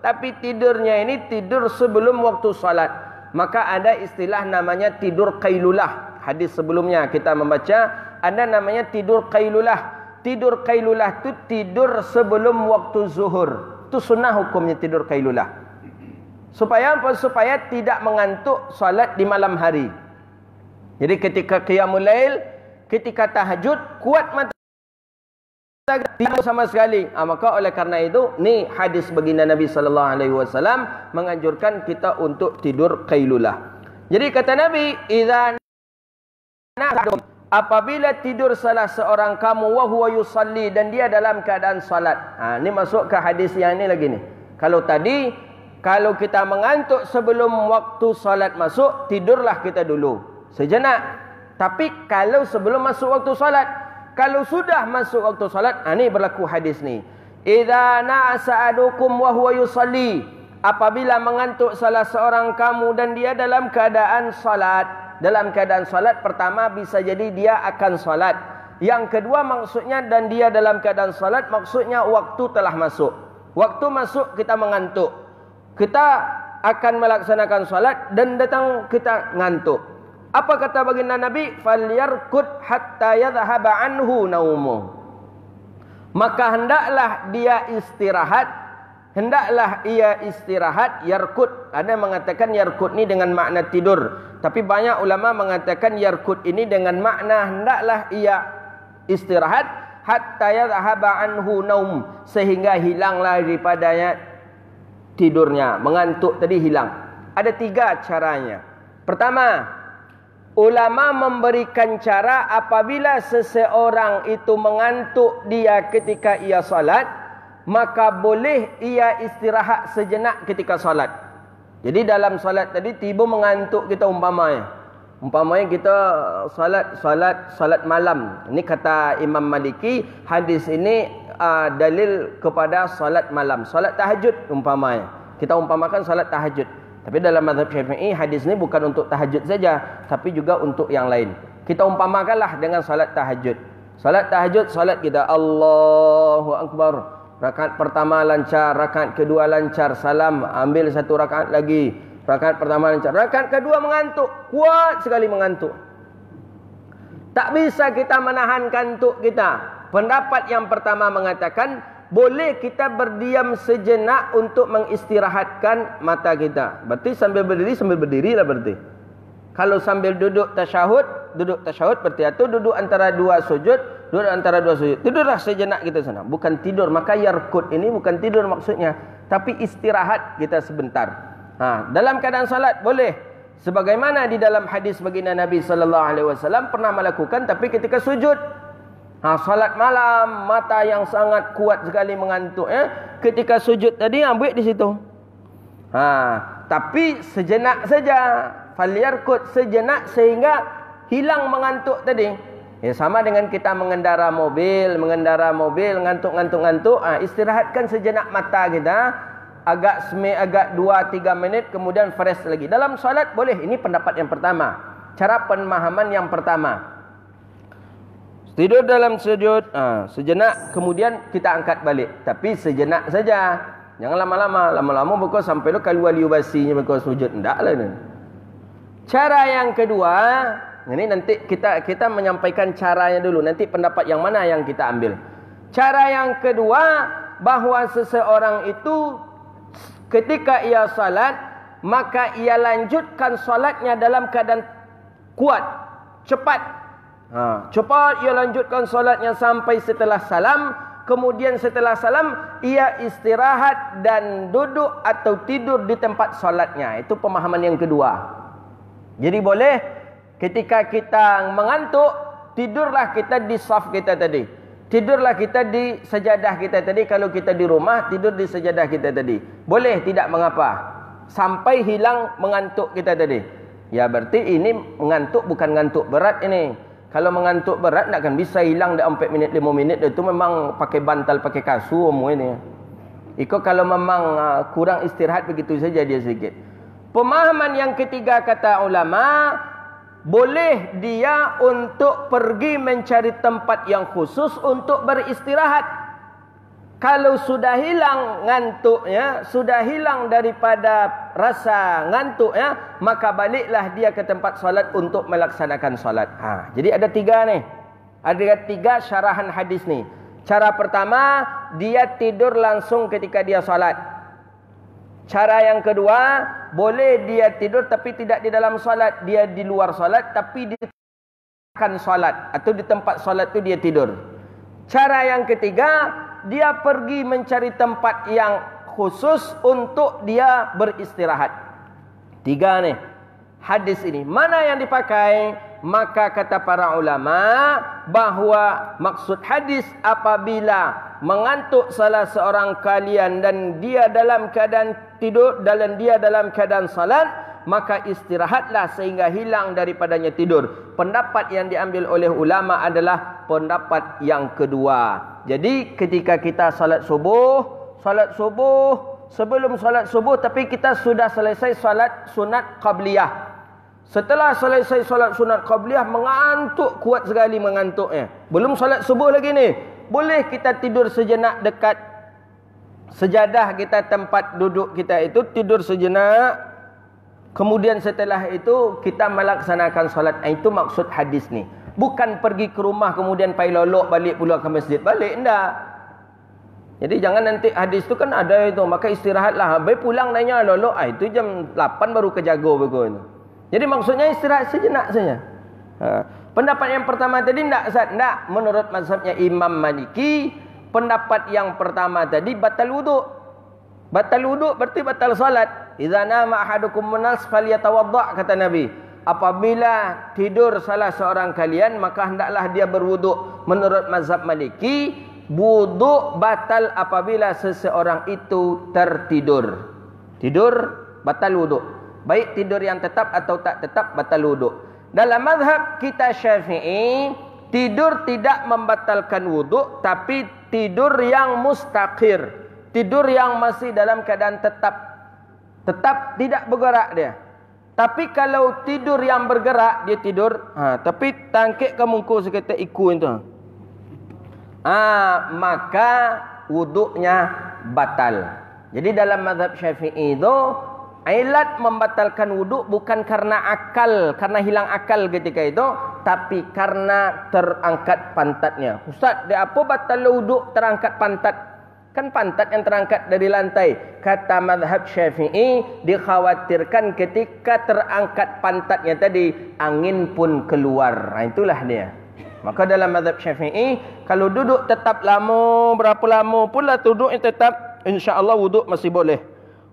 tapi tidurnya ini tidur sebelum waktu salat. Maka ada istilah namanya tidur qailulah. Hadis sebelumnya kita membaca ada namanya tidur qailulah. Tidur qailulah tu tidur sebelum waktu zuhur. Itu sunnah hukumnya tidur qailulah. Supaya apa? Supaya tidak mengantuk salat di malam hari. Jadi ketika qiyamul lail, ketika tahajud, kuat mata tidak sama sekali. Maka oleh karena itu, ni hadis baginda Nabi sallallahu alaihi wasallam menganjurkan kita untuk tidur qailulah. Jadi kata Nabi, idza apabila tidur salah seorang kamu wa huwa yusalli dan dia dalam keadaan salat. Ini masuk ke hadis yang ini lagi ni. Kalau tadi kalau kita mengantuk sebelum waktu salat masuk, tidurlah kita dulu sejenak. Tapi kalau sebelum masuk waktu salat, kalau sudah masuk waktu salat, ini berlaku hadis ni. Idza na'asa adukum wa huwa yusalli, apabila mengantuk salah seorang kamu dan dia dalam keadaan salat. Dalam keadaan salat, pertama bisa jadi dia akan salat. Yang kedua maksudnya dan dia dalam keadaan salat, maksudnya waktu telah masuk. Waktu masuk kita mengantuk. Kita akan melaksanakan salat dan datang kita ngantuk. Apa kata baginda Nabi? Falyarkud hatta yadhhaba anhu naumu. Maka hendaklah dia istirahat. Hendaklah ia istirahat, yarkud. Ada yang mengatakan yarkud ni dengan makna tidur. Tapi banyak ulama mengatakan yarkud ini dengan makna hendaklah ia istirahat hatta yadhhaba anhu naum, sehingga hilanglah daripadanya tidurnya, mengantuk tadi hilang. Ada 3 caranya. Pertama, ulama memberikan cara apabila seseorang itu mengantuk dia ketika ia salat, maka boleh ia istirahat sejenak ketika salat. Jadi dalam salat tadi tiba mengantuk kita umpamanya kita salat malam. Ini kata Imam Maliki, hadis ini dalil kepada salat malam, salat tahajud umpamanya. Kita umpamakan salat tahajud. Tapi dalam mazhab Syafi'i hadis ini bukan untuk tahajud saja, tapi juga untuk yang lain. Kita umpamakanlah dengan salat tahajud. Salat tahajud, salat kita Allahu Akbar. Rakaat pertama lancar, rakaat kedua lancar, salam, ambil 1 rakaat lagi. Rakaat pertama lancar, rakaat kedua mengantuk, kuat sekali mengantuk. Tak bisa kita menahan kantuk kita. Pendapat yang pertama mengatakan boleh kita berdiam sejenak untuk mengistirahatkan mata kita. Berarti sambil berdiri lah berarti. Kalau sambil duduk tasyahud, duduk tasyahud berarti atau duduk antara dua sujud, duduk antara dua sujud. Tidurlah sejenak kita sana. Bukan tidur, maka yarkud ini bukan tidur maksudnya, tapi istirahat kita sebentar. Dalam keadaan salat boleh. Sebagaimana di dalam hadis baginda Nabi sallallahu alaihi wasallam pernah melakukan, tapi ketika sujud. Salat malam, mata yang sangat kuat sekali mengantuk ya. Ketika sujud tadi ambil di situ. Tapi sejenak saja. Falyarkud sejenak sehingga hilang mengantuk tadi. Ya, sama dengan kita mengendara mobil, ngantuk-ngantuk. Istirahatkan sejenak mata kita. Agak 2-3 menit kemudian fresh lagi. Dalam salat boleh. Ini pendapat yang pertama. Cara pemahaman yang pertama. Tidur dalam sujud, sejenak kemudian kita angkat balik. Tapi sejenak saja. Jangan lama-lama. Lama-lama bukan sampai lu kalau wali basinya bukan sujud. Tidaklah ini. Cara yang kedua, ini nanti kita menyampaikan caranya dulu. Nanti pendapat yang mana yang kita ambil. Cara yang kedua, bahawa seseorang itu ketika ia salat, maka ia lanjutkan salatnya dalam keadaan kuat, cepat. Cepat ia lanjutkan solatnya sampai setelah salam. Kemudian setelah salam ia istirahat dan duduk atau tidur di tempat solatnya. Itu pemahaman yang kedua. Jadi boleh ketika kita mengantuk, tidurlah kita di saf kita tadi. Tidurlah kita di sajadah kita tadi. Kalau kita di rumah, tidur di sajadah kita tadi. Boleh, tidak mengapa. Sampai hilang mengantuk kita tadi. Ya berarti ini mengantuk bukan ngantuk berat ini. Kalau mengantuk berat, tak akan bisa hilang dah 4 minit, 5 minit. Itu memang pakai bantal, pakai kasur semua ini. Itu kalau memang kurang istirahat, begitu saja dia sedikit. Pemahaman yang ketiga kata ulama, boleh dia untuk pergi mencari tempat yang khusus untuk beristirahat. Kalau sudah hilang ngantuknya, sudah hilang daripada rasa ngantuknya, maka baliklah dia ke tempat salat untuk melaksanakan salat. Jadi ada 3 nih. Ada 3 syarahan hadis nih. Cara pertama, dia tidur langsung ketika dia salat. Cara yang kedua, boleh dia tidur tapi tidak di dalam salat, dia di luar salat tapi di salat atau di tempat salat itu dia tidur. Cara yang ketiga, dia pergi mencari tempat yang khusus untuk dia beristirahat. 3 nih hadis ini. Mana yang dipakai? Maka kata para ulama bahawa maksud hadis apabila mengantuk salah seorang kalian dan dia dalam keadaan tidur dan dia dalam keadaan salat, maka istirahatlah sehingga hilang daripadanya tidur. Pendapat yang diambil oleh ulama adalah pendapat yang kedua. Jadi ketika kita salat subuh, sebelum salat subuh tapi kita sudah selesai salat sunat qabliyah. Setelah selesai salat sunat qabliyah, mengantuk, kuat sekali mengantuknya. Belum salat subuh lagi ni. Boleh kita tidur sejenak dekat sejadah kita, tempat duduk kita itu, tidur sejenak. Kemudian setelah itu kita melaksanakan salat. Itu maksud hadis ni. Bukan pergi ke rumah kemudian pai lolok balik pula ke masjid. Balik enggak. Jadi jangan nanti hadis tu kan ada itu, maka istirahatlah. Habis pulang nanya lolok, itu jam 8 baru ke jago begitu. Jadi maksudnya istirahat sejenak saja. Pendapat yang pertama tadi enggak. Menurut mazhabnya Imam Maliki, pendapat yang pertama tadi batal wuduk. Batal wuduk berarti batal salat. Idza nama ahadukum minas falyatawadda, kata Nabi. Apabila tidur salah seorang kalian, maka hendaklah dia berwuduk. Menurut mazhab Maliki, wuduk batal apabila seseorang itu tertidur. Tidur batal wuduk. Baik tidur yang tetap atau tak tetap, batal wuduk. Dalam mazhab kita Syafi'i, tidur tidak membatalkan wuduk, tapi tidur yang mustaqir. Tidur yang masih dalam keadaan tetap. Tetap tidak bergerak dia. Tapi kalau tidur yang bergerak, dia tidur, tapi tangkik ke muka seketika iku itu. Maka wuduknya batal. Jadi dalam mazhab Syafi'i itu, ilat membatalkan wuduk bukan karena akal, karena hilang akal ketika itu, tapi karena terangkat pantatnya. Ustaz, dia apa batal wuduk terangkat pantat? Kan pantat yang terangkat dari lantai. Kata mazhab Syafi'i, dikhawatirkan ketika terangkat pantatnya tadi, angin pun keluar. Nah, itulah dia. Maka dalam mazhab Syafi'i, kalau duduk tetap lama, berapa lama pun lah duduknya tetap, insya-Allah wuduk masih boleh.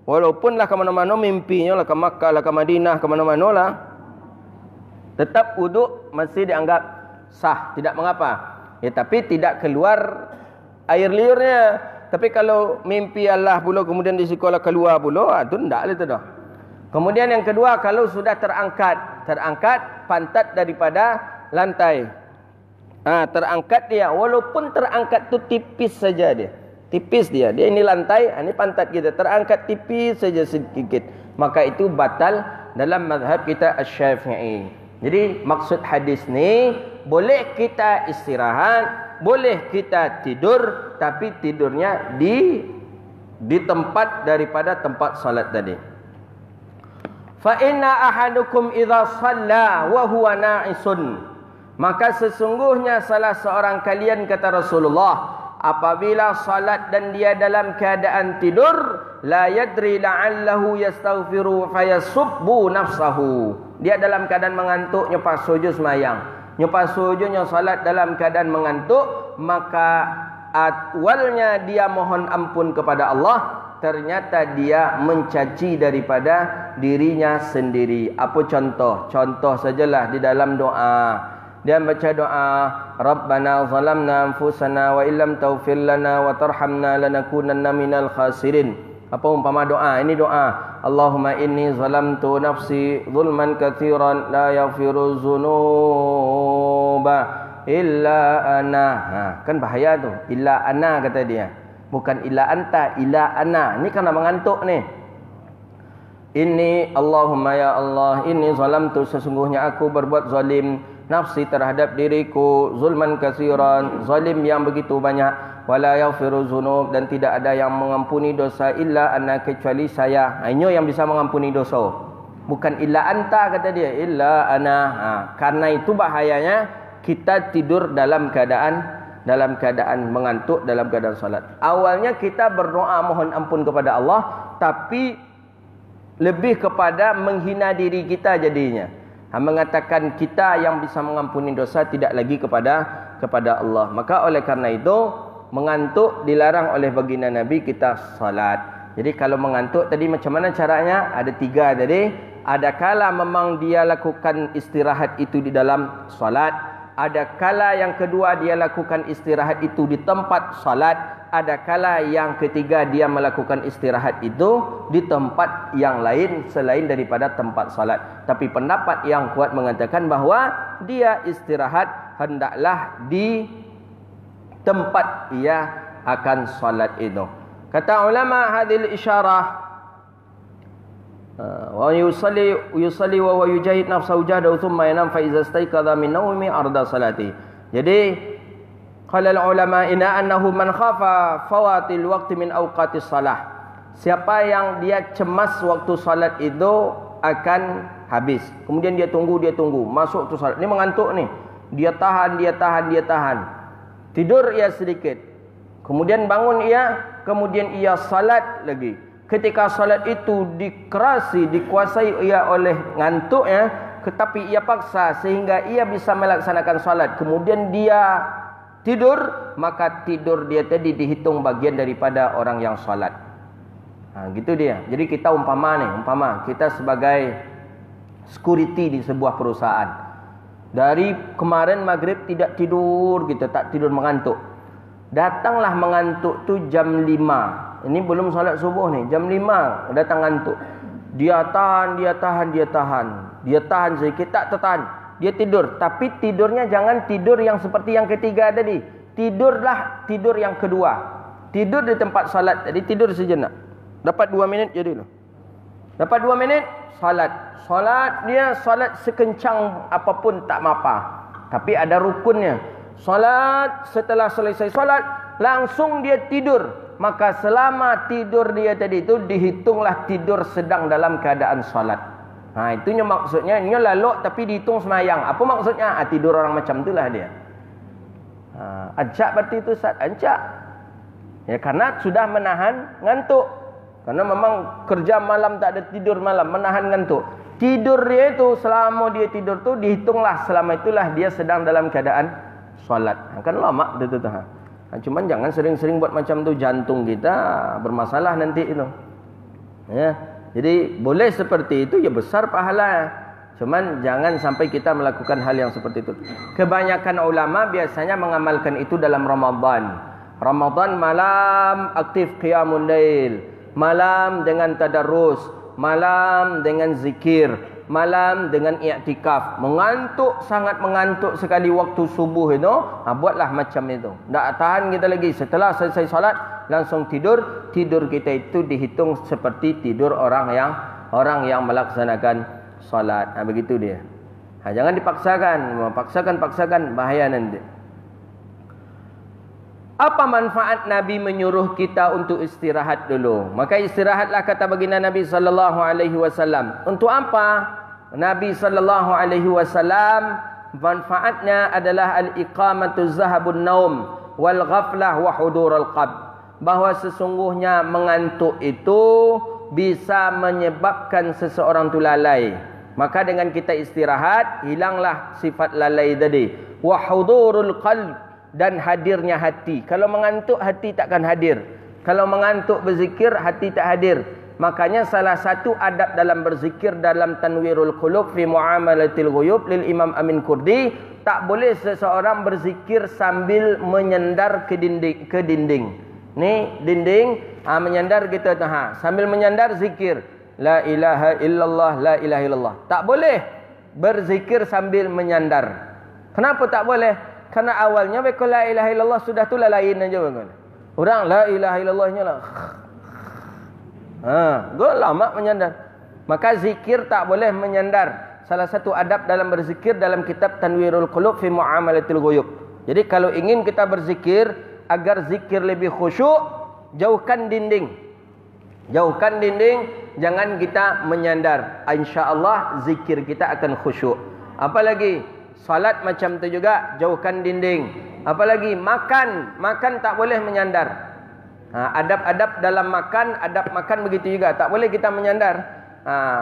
Walaupun lah ke mana-mana mimpinya lah, ke Makkah lah, ke Madinah, ke mana-mana lah, tetap wuduk masih dianggap sah, tidak mengapa. Ya, tapi tidak keluar air liurnya. Tapi kalau mimpi Allah pula kemudian di sekolah keluar pula, itu tidak lah itu dah. Kemudian yang kedua, kalau sudah terangkat pantat daripada lantai. Terangkat dia, walaupun terangkat tu tipis saja dia. Tipis dia. Dia ini lantai, ini pantat kita. Terangkat tipis saja sedikit. Maka itu batal dalam mazhab kita Asy-Syafi'i. Jadi maksud hadis ni, boleh kita istirahat, boleh kita tidur, tapi tidurnya di tempat daripada tempat salat tadi. Fa inna ahadukum idza shalla wa huwa na'isun, maka sesungguhnya salah seorang kalian, kata Rasulullah, apabila salat dan dia dalam keadaan tidur, la yadri la'allahu yastaghfiru fayasubbu nafsahu. Dia dalam keadaan mengantuk, nyepas sujud semayang, nyepas sujudnya salat dalam keadaan mengantuk, maka awalnya dia mohon ampun kepada Allah, ternyata dia mencaci daripada dirinya sendiri. Apa contoh? Contoh sajalah di dalam doa. Dia baca doa, Rabbana zalamna anfusana wa illam taghfir lana wa tarhamna lanakunanna minal khasirin. Apa umpama doa? Ini doa, Allahumma inni zalamtu nafsi zulman katsiran la yaghfiru dzunuba illa ana. Kan bahaya tu. Illa ana kata dia. Bukan illa anta, illa ana. Ini karena mengantuk ni. Inni Allahumma ya Allah, inni zalamtu, sesungguhnya aku berbuat zalim nafsi terhadap diriku, zulman katsiran, zalim yang begitu banyak, wala yaghfiru dzunub, dan tidak ada yang mengampuni dosa illa ana, kecuali saya. Hanya yang bisa mengampuni dosa. Bukan illa anta kata dia, illa ana. Karena itu bahayanya kita tidur dalam keadaan mengantuk dalam keadaan salat. Awalnya kita berdoa mohon ampun kepada Allah, tapi lebih kepada menghina diri kita jadinya. Mengatakan kita yang bisa mengampuni dosa tidak lagi kepada Allah. Maka oleh karena itu, mengantuk dilarang oleh baginda Nabi kita salat. Jadi kalau mengantuk tadi macam mana caranya? Ada 3 tadi. Ada kala memang dia lakukan istirahat itu di dalam salat. Ada kala yang kedua dia lakukan istirahat itu di tempat salat. Ada kala yang ketiga dia melakukan istirahat itu di tempat yang lain selain daripada tempat salat. Tapi pendapat yang kuat mengatakan bahawa dia istirahat hendaklah di tempat ia akan salat itu. Kata ulama, hadhil isyarah wa yusalli wa yujahid nafsahu jahdahu thumma yanam fa iza istayqadha min nawmi arda salati. Jadi qala ulama inna annahu man khafa fawatil waqti min awqatis salah. Siapa yang dia cemas waktu salat itu akan habis, kemudian dia tunggu masuk tu salat, ni mengantuk ni, dia tahan, tidur ia sedikit, kemudian bangun ia, kemudian ia salat lagi. Ketika salat itu dikuasai ia oleh ngantuknya, tetapi ia paksa sehingga ia bisa melaksanakan salat, kemudian dia tidur, maka tidur dia tadi dihitung bagian daripada orang yang salat. Gitu dia. Jadi kita umpama kita sebagai security di sebuah perusahaan. Dari kemarin maghrib tidak tidur, kita tak tidur, mengantuk. Datanglah mengantuk tu jam 5. Ini belum salat subuh ni, jam 5 datang ngantuk. Dia tahan sedikit, tak tertahan. Dia tidur, tapi tidurnya jangan tidur yang seperti yang ketiga tadi. Tidurlah tidur yang kedua. Tidur di tempat salat tadi, tidur sejenak. Dapat 2 minit jadilah. Dapat 2 minit, salat. Salat sekencang apapun tak mapa. Tapi ada rukunnya. Salat, setelah selesai salat, langsung dia tidur. Maka selama tidur dia tadi itu dihitunglah tidur sedang dalam keadaan salat. Itunya maksudnya, ini lalok tapi dihitung semayang. Apa maksudnya? Tidur orang macam itulah dia. Ancak berarti itu Ustaz, ancak. Ya, karena sudah menahan ngantuk. Karena memang kerja malam tak ada tidur malam, menahan ngantuk. Tidur dia itu, selama dia tidur tu dihitunglah selama itulah dia sedang dalam keadaan solat. Kan lama tu. Cuman jangan sering-sering buat macam tu, jantung kita bermasalah nanti itu. Ya. Jadi boleh seperti itu, ya besar pahala. Cuman jangan sampai kita melakukan hal yang seperti itu. Kebanyakan ulama biasanya mengamalkan itu dalam Ramadan. Ramadan malam aktif qiyamul lail, malam dengan tadarrus, malam dengan zikir, malam dengan i'tikaf. Mengantuk, sangat mengantuk sekali waktu subuh itu, buatlah macam itu. Tak tahan kita lagi. Setelah selesai salat langsung tidur. Tidur kita itu dihitung seperti tidur orang yang melaksanakan salat. Begitu dia. Jangan dipaksakan. Paksakan bahaya nanti. Apa manfaat Nabi menyuruh kita untuk istirahat dulu? Maka istirahatlah, kata baginda Nabi sallallahu alaihi wasallam. Untuk apa? Nabi sallallahu alaihi wasallam manfaatnya adalah al-iqamatu zahabun naum wal ghaflah wa hudurul qalb. Bahawa sesungguhnya mengantuk itu bisa menyebabkan seseorang tu lalai. Maka dengan kita istirahat, hilanglah sifat lalai tadi. Wa hudurul qalb, dan hadirnya hati. Kalau mengantuk, hati takkan hadir. Kalau mengantuk berzikir, hati tak hadir. Makanya salah satu adab dalam berzikir dalam Tanwirul Qulub fi Muamalatil Ghuyub lil Imam Amin Kurdi, tak boleh seseorang berzikir sambil menyandar ke dinding. Ni dinding, menyandar kita sambil menyandar zikir la ilaha illallah, la ilaha illallah. Tak boleh berzikir sambil menyandar. Kenapa tak boleh? Karena awalnya kalau la ilaha illallah sudah tu lah lain aja bang. Orang la ilaha illallahnya lah. Lama menyandar. Maka zikir tak boleh menyandar. Salah satu adab dalam berzikir dalam kitab Tanwirul Qulub fi Muamalatil Ghuyub. Jadi kalau ingin kita berzikir agar zikir lebih khusyuk, jauhkan dinding. Jauhkan dinding, jangan kita menyandar. Insya-Allah zikir kita akan khusyuk. Apalagi salat macam tu juga, jauhkan dinding. Apalagi makan tak boleh menyandar. Adab-adab dalam makan, adab makan begitu juga, tak boleh kita menyandar.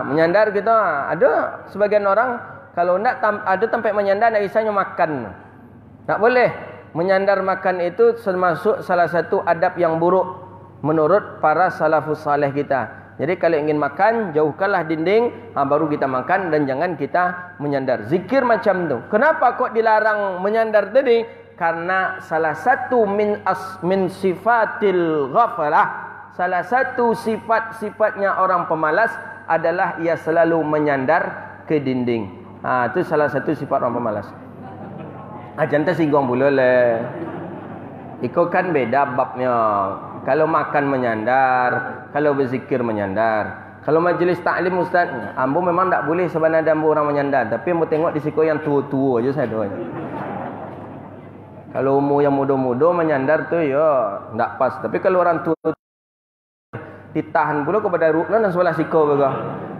Menyandar kita, ada sebagian orang kalau nak ada tempat menyandar, nak isanya makan. Tak boleh. Menyandar makan itu termasuk salah satu adab yang buruk menurut para salafus saleh kita. Jadi kalau ingin makan, jauhkanlah dinding, baru kita makan, dan jangan kita menyandar. Zikir macam tu. Kenapa kok dilarang menyandar tadi? Karena salah satu min sifatil ghafalah, salah satu sifat-sifatnya orang pemalas adalah ia selalu menyandar ke dinding. Itu salah satu sifat orang pemalas. Jangan singgung pula le. Iko kan beda babnya. Kalau makan menyandar, kalau berzikir menyandar. Kalau majlis taklim ustaz, ambo memang tak boleh sebenarnya ambo orang menyandar, tapi ambo tengok di siko yang tua-tua aja saya doanya. Kalau umur yang muda-muda menyandar tu ya tak pas, tapi kalau orang tua ditahan pula kepada rukun dan solat siko juga.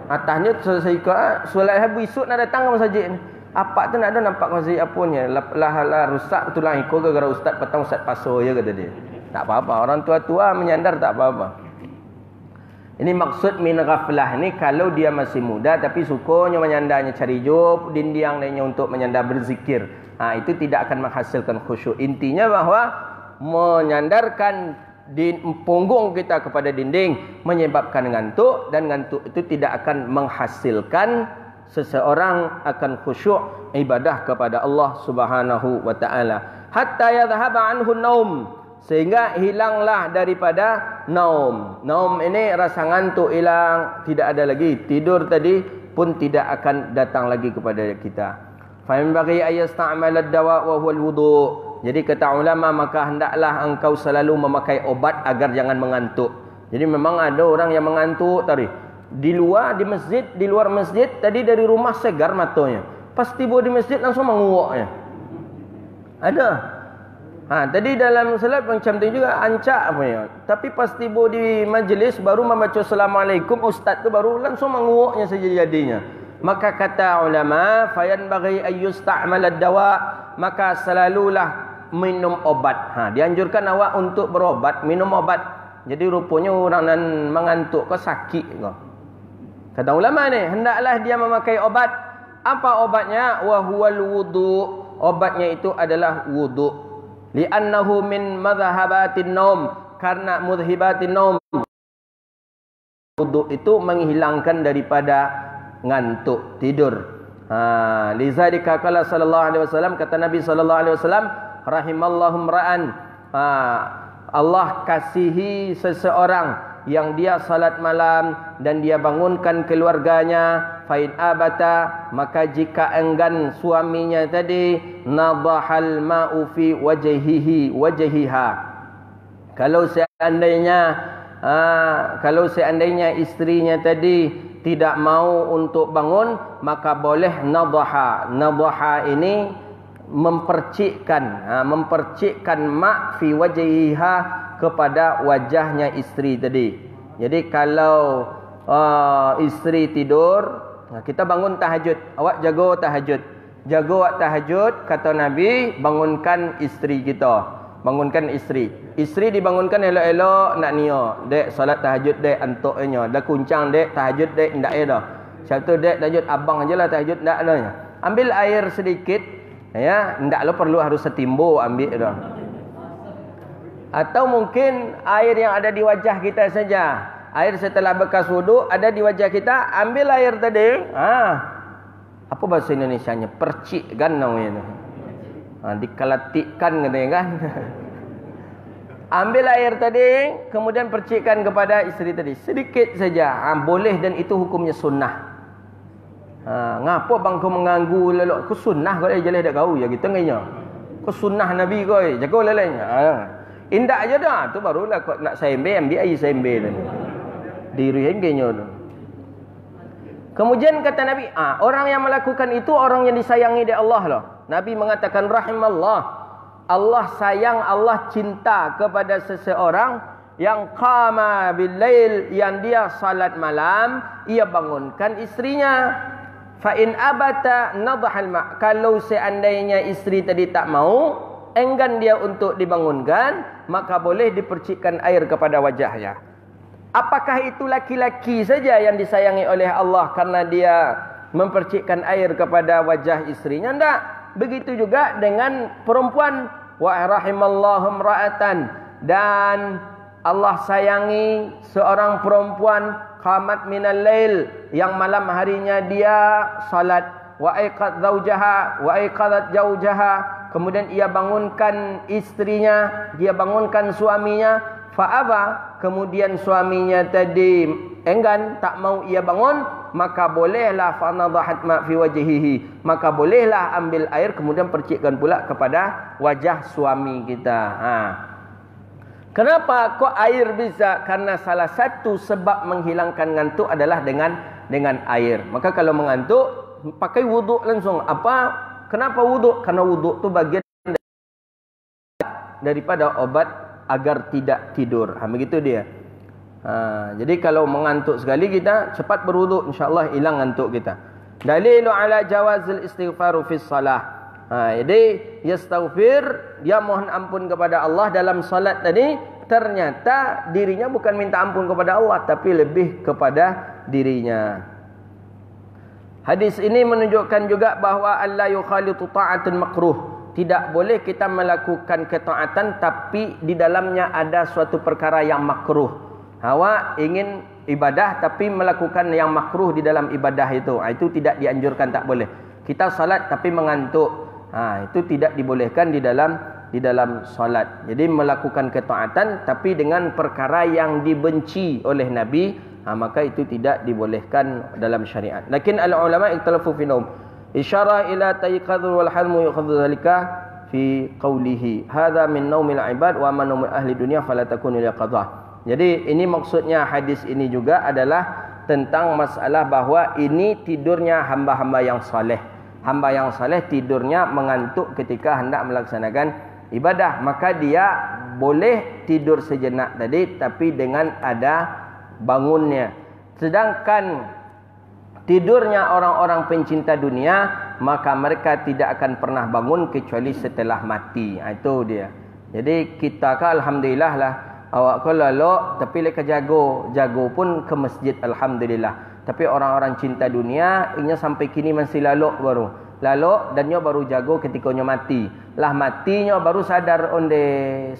Atasnya siko solat habis esok nak datang ke masjid ni. Apa tu nak ada nampak masjid apunya lah rusak tulang iko gara-gara ustaz petang ustaz paso je kata dia. Tak apa-apa, orang tua-tua menyandar tak apa-apa. Ini maksud min ghaflah ni kalau dia masih muda tapi sukanya menyandarnya cari job, dinding lainnya untuk menyandar berzikir. Itu tidak akan menghasilkan khusyuk. Intinya bahawa menyandarkan punggung kita kepada dinding menyebabkan ngantuk, dan ngantuk itu tidak akan menghasilkan seseorang akan khusyuk ibadah kepada Allah Subhanahu wa taala. Hatta yadhhaba anhu naum, sehingga hilanglah daripada naum. Naum ini rasa ngantuk hilang, tidak ada lagi. Tidur tadi pun tidak akan datang lagi kepada kita. Fa in baghi ayasta'mal ad-dawa wa huwa al-wudu. Jadi kata ulama, maka hendaklah engkau selalu memakai obat agar jangan mengantuk. Jadi memang ada orang yang mengantuk tadi. Di luar masjid tadi dari rumah segar matanya. Pas tiba di masjid langsung menguaknya. Ada. Tadi dalam salat macam tu juga ancak apa ya. Tapi pas tiba di majlis baru membaca assalamualaikum, ustaz tu baru langsung menguaknya saja jadinya. Maka kata ulama, fayan baghi ayyusta'mal ad-dawa, maka selalulah minum obat. Dianjurkan awak untuk berobat, minum obat. Jadi rupanya orang nan mengantuk ke sakit ke. Kata ulama ni, hendaklah dia memakai obat. Apa obatnya? Wa huwal wudu. Obatnya itu adalah wudu. Li'annahu min madhhabatin naum. Karena mudhibatin naum. Wudu itu menghilangkan daripada ngantuk, tidur. Lizalika qala sallallahu alaihi wasallam, kata Nabi sallallahu alaihi wasallam, rahimallahu ra'an. Allah kasihi seseorang yang dia salat malam dan dia bangunkan keluarganya. Fa'in abata, maka jika enggan suaminya tadi, nadahal ma'u fi wajhiha. Kalau seandainya istrinya tadi tidak mau untuk bangun, maka boleh nadaha. Nadaha ini mempercikkan mak fi wajhiha, kepada wajahnya istri tadi. Jadi kalau istri tidur, kita bangun tahajud, awak jaga tahajud. Jaga awak tahajud, kata Nabi, bangunkan istri kita. Bangunkan istri. Istri dibangunkan elok-elok nak niat. Dek solat tahajud dek, antuknya. Dah kuncang dek tahajud dek, ndak dah. Satu dek tahajud abang ajalah tahajud ndak dah. Ambil air sedikit, ya, ndak lo perlu harus setimbu ambil dah. Atau mungkin air yang ada di wajah kita saja. Air setelah bekas wuduk ada di wajah kita, ambil air tadi. Apa bahasa Indonesianya? Percikkan namanya. Dikalatikkan katanya kan. Ambil air tadi, kemudian percikkan kepada istri tadi. Sedikit saja. Boleh, dan itu hukumnya sunnah. Ngapa bang kau mengganggu lelok? Kau sunnah kau jelas dak kau ya gitu nganya. Kau sunnah Nabi kau, jaga lelainya. Indah aja dah, tu barulah kau nak sembe, ambil air sembe tadi. Diri hengenya tu. Kemudian kata Nabi, orang yang melakukan itu orang yang disayangi oleh Allah loh. Nabi mengatakan rahimallah. Allah sayang, Allah cinta kepada seseorang yang qama bil lail, yang dia salat malam, ia bangunkan istrinya. Fa in abata nadhal ma. Kalau seandainya istri tadi tak mau, enggan dia untuk dibangunkan, maka boleh dipercikkan air kepada wajahnya. Apakah itu laki-laki saja yang disayangi oleh Allah karena dia mempercikkan air kepada wajah istrinya? Tidak. Begitu juga dengan perempuan. Wa rahimallahu ra'atan. Dan Allah sayangi seorang perempuan qamat minal lail, yang malam harinya dia salat. Wa aiqad zaujaha wa aiqadat zaujaha. Kemudian ia bangunkan istrinya, dia bangunkan suaminya. Fa'aba, kemudian suaminya tadi enggan, tak mau ia bangun, maka bolehlah fanadahat ma fi wajhihi, maka bolehlah ambil air kemudian percikkan pula kepada wajah suami kita. Kenapa kok air bisa? Karena salah satu sebab menghilangkan ngantuk adalah dengan air. Maka kalau mengantuk, pakai wuduk langsung. Kenapa wuduk? Karena wuduk tu bagian daripada obat agar tidak tidur. Begitu dia. Jadi kalau mengantuk sekali, kita cepat berwuduk, insya-Allah hilang ngantuk kita. Dalilu ala jawazil istighfaru fi shalah. Jadi yastaghfir, dia mohon ampun kepada Allah dalam salat tadi, ternyata dirinya bukan minta ampun kepada Allah, tapi lebih kepada dirinya. Hadis ini menunjukkan juga bahawa alla yukhalitu ta'atun makruh. Tidak boleh kita melakukan ketaatan tapi di dalamnya ada suatu perkara yang makruh. Awak ingin ibadah tapi melakukan yang makruh di dalam ibadah itu. Itu tidak dianjurkan, tak boleh. Kita salat tapi mengantuk. Itu tidak dibolehkan di dalam salat. Jadi melakukan ketaatan tapi dengan perkara yang dibenci oleh Nabi, maka itu tidak dibolehkan dalam syariat. Lakin al-ulama ikhtalafu fi naum. Isyarah ila tayqadhu wal halmu yukhadhu dhalika fi qawlihi hadha min naumil ibad wa man naumil ahli dunya fala takunu liqadhah. Jadi ini maksudnya hadis ini juga adalah tentang masalah bahawa ini tidurnya hamba-hamba yang saleh. Hamba yang saleh tidurnya mengantuk ketika hendak melaksanakan ibadah, maka dia boleh tidur sejenak tadi tapi dengan ada bangunnya. Sedangkan tidurnya orang-orang pencinta dunia maka mereka tidak akan pernah bangun kecuali setelah mati. Itu dia. Jadi kita kan alhamdulillah lah, awak kau lalok tapi leka jago pun ke masjid alhamdulillah. Tapi orang-orang cinta dunia inya sampai kini masih lalok dan nyo baru jago ketika nyo mati. Lah mati nyo baru sadar onde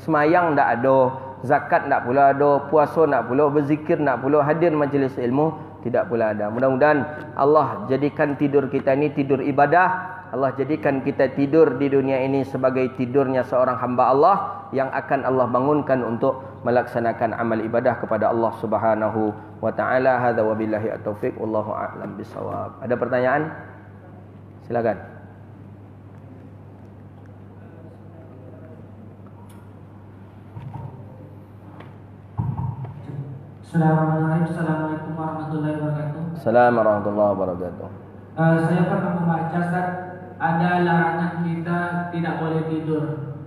semayang ndak ada, zakat ndak pula ada, puasa ndak pula, berzikir ndak pula, hadir majlis ilmu tidak pula ada. Mudah-mudahan Allah jadikan tidur kita ini tidur ibadah. Allah jadikan kita tidur di dunia ini sebagai tidurnya seorang hamba Allah yang akan Allah bangunkan untuk melaksanakan amal ibadah kepada Allah Subhanahu wa taala. Hadza wabillahi at-taufiq wallahu a'lam bissawab. Ada pertanyaan? Silakan. Assalamualaikum warahmatullahi wabarakatuh. Assalamualaikum warahmatullahi wabarakatuh. Saya pernah membaca, Ustaz, ada larangan kita tidak boleh tidur.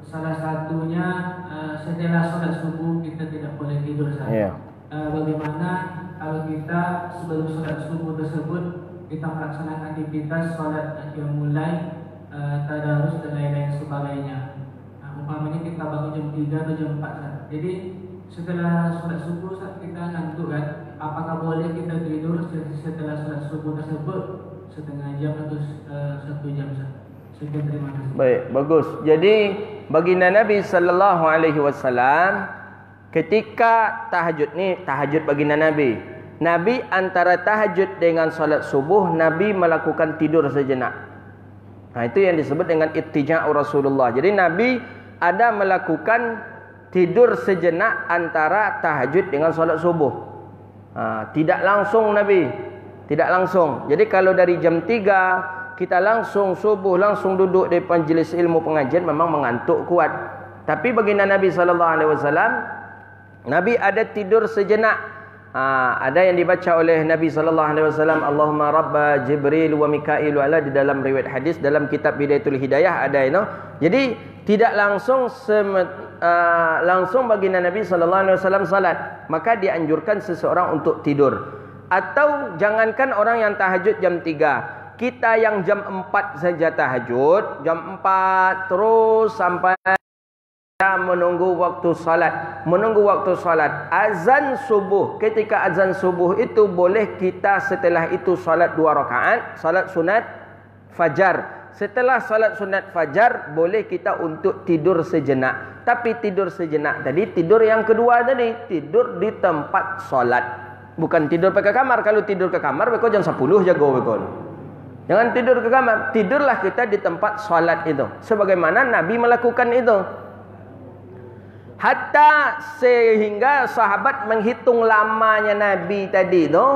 Salah satunya setelah sholat subuh kita tidak boleh tidur, Ustaz. Yeah. Bagaimana kalau kita sebelum sholat subuh tersebut kita melaksanakan aktivitas sholat yang mulai tadarus dan lain-lain sebagainya. Umpamanya kita bangun jam 3 atau jam 4, Ustaz. Jadi setelah sholat subuh kita ngantuk kan, apakah boleh kita tidur setelah sholat subuh tersebut setengah jam atau 1 jam? Sekian, terima kasih. Baik, bagus. Jadi baginda Nabi sallallahu alaihi wasallam ketika tahajud ni, tahajud baginda Nabi. Nabi antara tahajud dengan solat subuh Nabi melakukan tidur sejenak. Nah, itu yang disebut dengan ittija'u Rasulullah. Jadi Nabi ada melakukan tidur sejenak antara tahajud dengan solat subuh. Tidak langsung Nabi, tidak langsung. Jadi kalau dari jam 3 kita langsung subuh, langsung duduk di majlis ilmu pengajian, memang mengantuk kuat. Tapi baginda Nabi sallallahu alaihi wasallam, Nabi ada tidur sejenak. Ada yang dibaca oleh Nabi sallallahu alaihi wasallam, Allahumma rabba Jibril wa Mikail ala, di dalam riwayat hadis dalam kitab Bidayatul Hidayah ada itu. Jadi tidak langsung langsung baginda Nabi sallallahu alaihi wasallam salat, maka dianjurkan seseorang untuk tidur. Atau jangankan orang yang tahajud jam 3, kita yang jam 4 saja tahajud, jam 4 terus sampai menunggu waktu salat, azan subuh. Ketika azan subuh itu boleh kita setelah itu salat 2 rakaat, salat sunat fajar. Setelah salat sunat fajar boleh kita untuk tidur sejenak. Tapi tidur sejenak tadi, tidur yang kedua tadi, tidur di tempat salat. Bukan tidur ke kamar. Kalau tidur ke kamar beko jam 10 jago beko. Jangan tidur ke kamar, tidurlah kita di tempat salat itu. Sebagaimana Nabi melakukan itu. Hatta sehingga sahabat menghitung lamanya Nabi tadi itu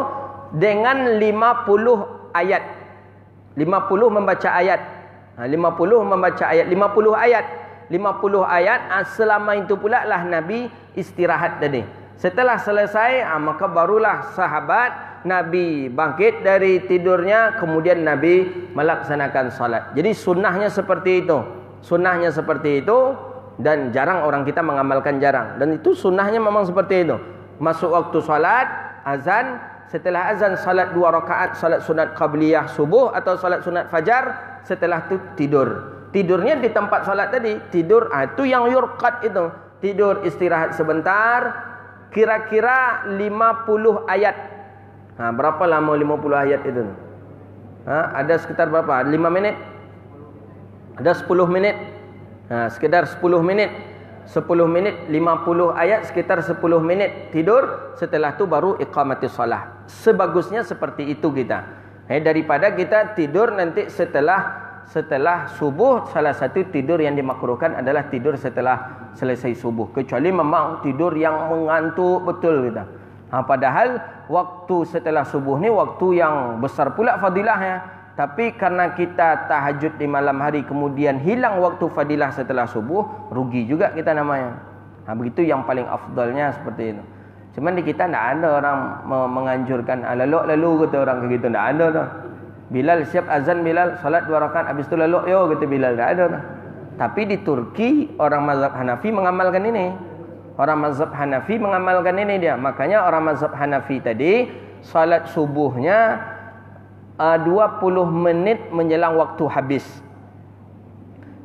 dengan 50 ayat. 50 membaca ayat. 50 membaca ayat, 50 ayat. 50 ayat, selama itu pula lah Nabi istirahat tadi. Setelah selesai, maka barulah sahabat Nabi bangkit dari tidurnya, kemudian Nabi melaksanakan salat. Jadi sunnahnya seperti itu. Sunnahnya seperti itu. Dan jarang orang kita mengamalkan, jarang. Dan itu sunnahnya memang seperti itu. Masuk waktu salat, azan, setelah azan salat 2 rakaat, salat sunat qabliyah subuh atau salat sunat fajar, setelah itu tidur. Tidurnya di tempat salat tadi, tidur, itu yang yurqat itu. Tidur istirahat sebentar, kira-kira 50 ayat. Berapa lama 50 ayat itu? Ada sekitar berapa? 5 menit? Ada 10 menit? Sekitar 10 menit. 10 menit 50 ayat, sekitar 10 menit tidur. Setelah itu baru iqamatis shalah. Sebagusnya seperti itu kita. Daripada kita tidur nanti setelah subuh. Salah satu tidur yang dimakruhkan adalah tidur setelah selesai subuh, kecuali memang tidur yang mengantuk betul kita. Padahal waktu setelah subuh ni waktu yang besar pula fadilahnya. Tapi karena kita tahajud di malam hari kemudian hilang waktu fadilah setelah subuh, rugi juga kita namanya. Begitu yang paling afdalnya seperti itu. Cuman di kita tidak ada orang menganjurkan lalu kata orang begitu, tidak ada dah. Bilal siap azan, Bilal salat 2 rakaat habis itu lalu yo kata Bilal, tidak ada dah. Tapi di Turki orang mazhab Hanafi mengamalkan ini. Orang mazhab Hanafi mengamalkan ini dia. Makanya orang mazhab Hanafi tadi salat subuhnya 20 menit menjelang waktu habis.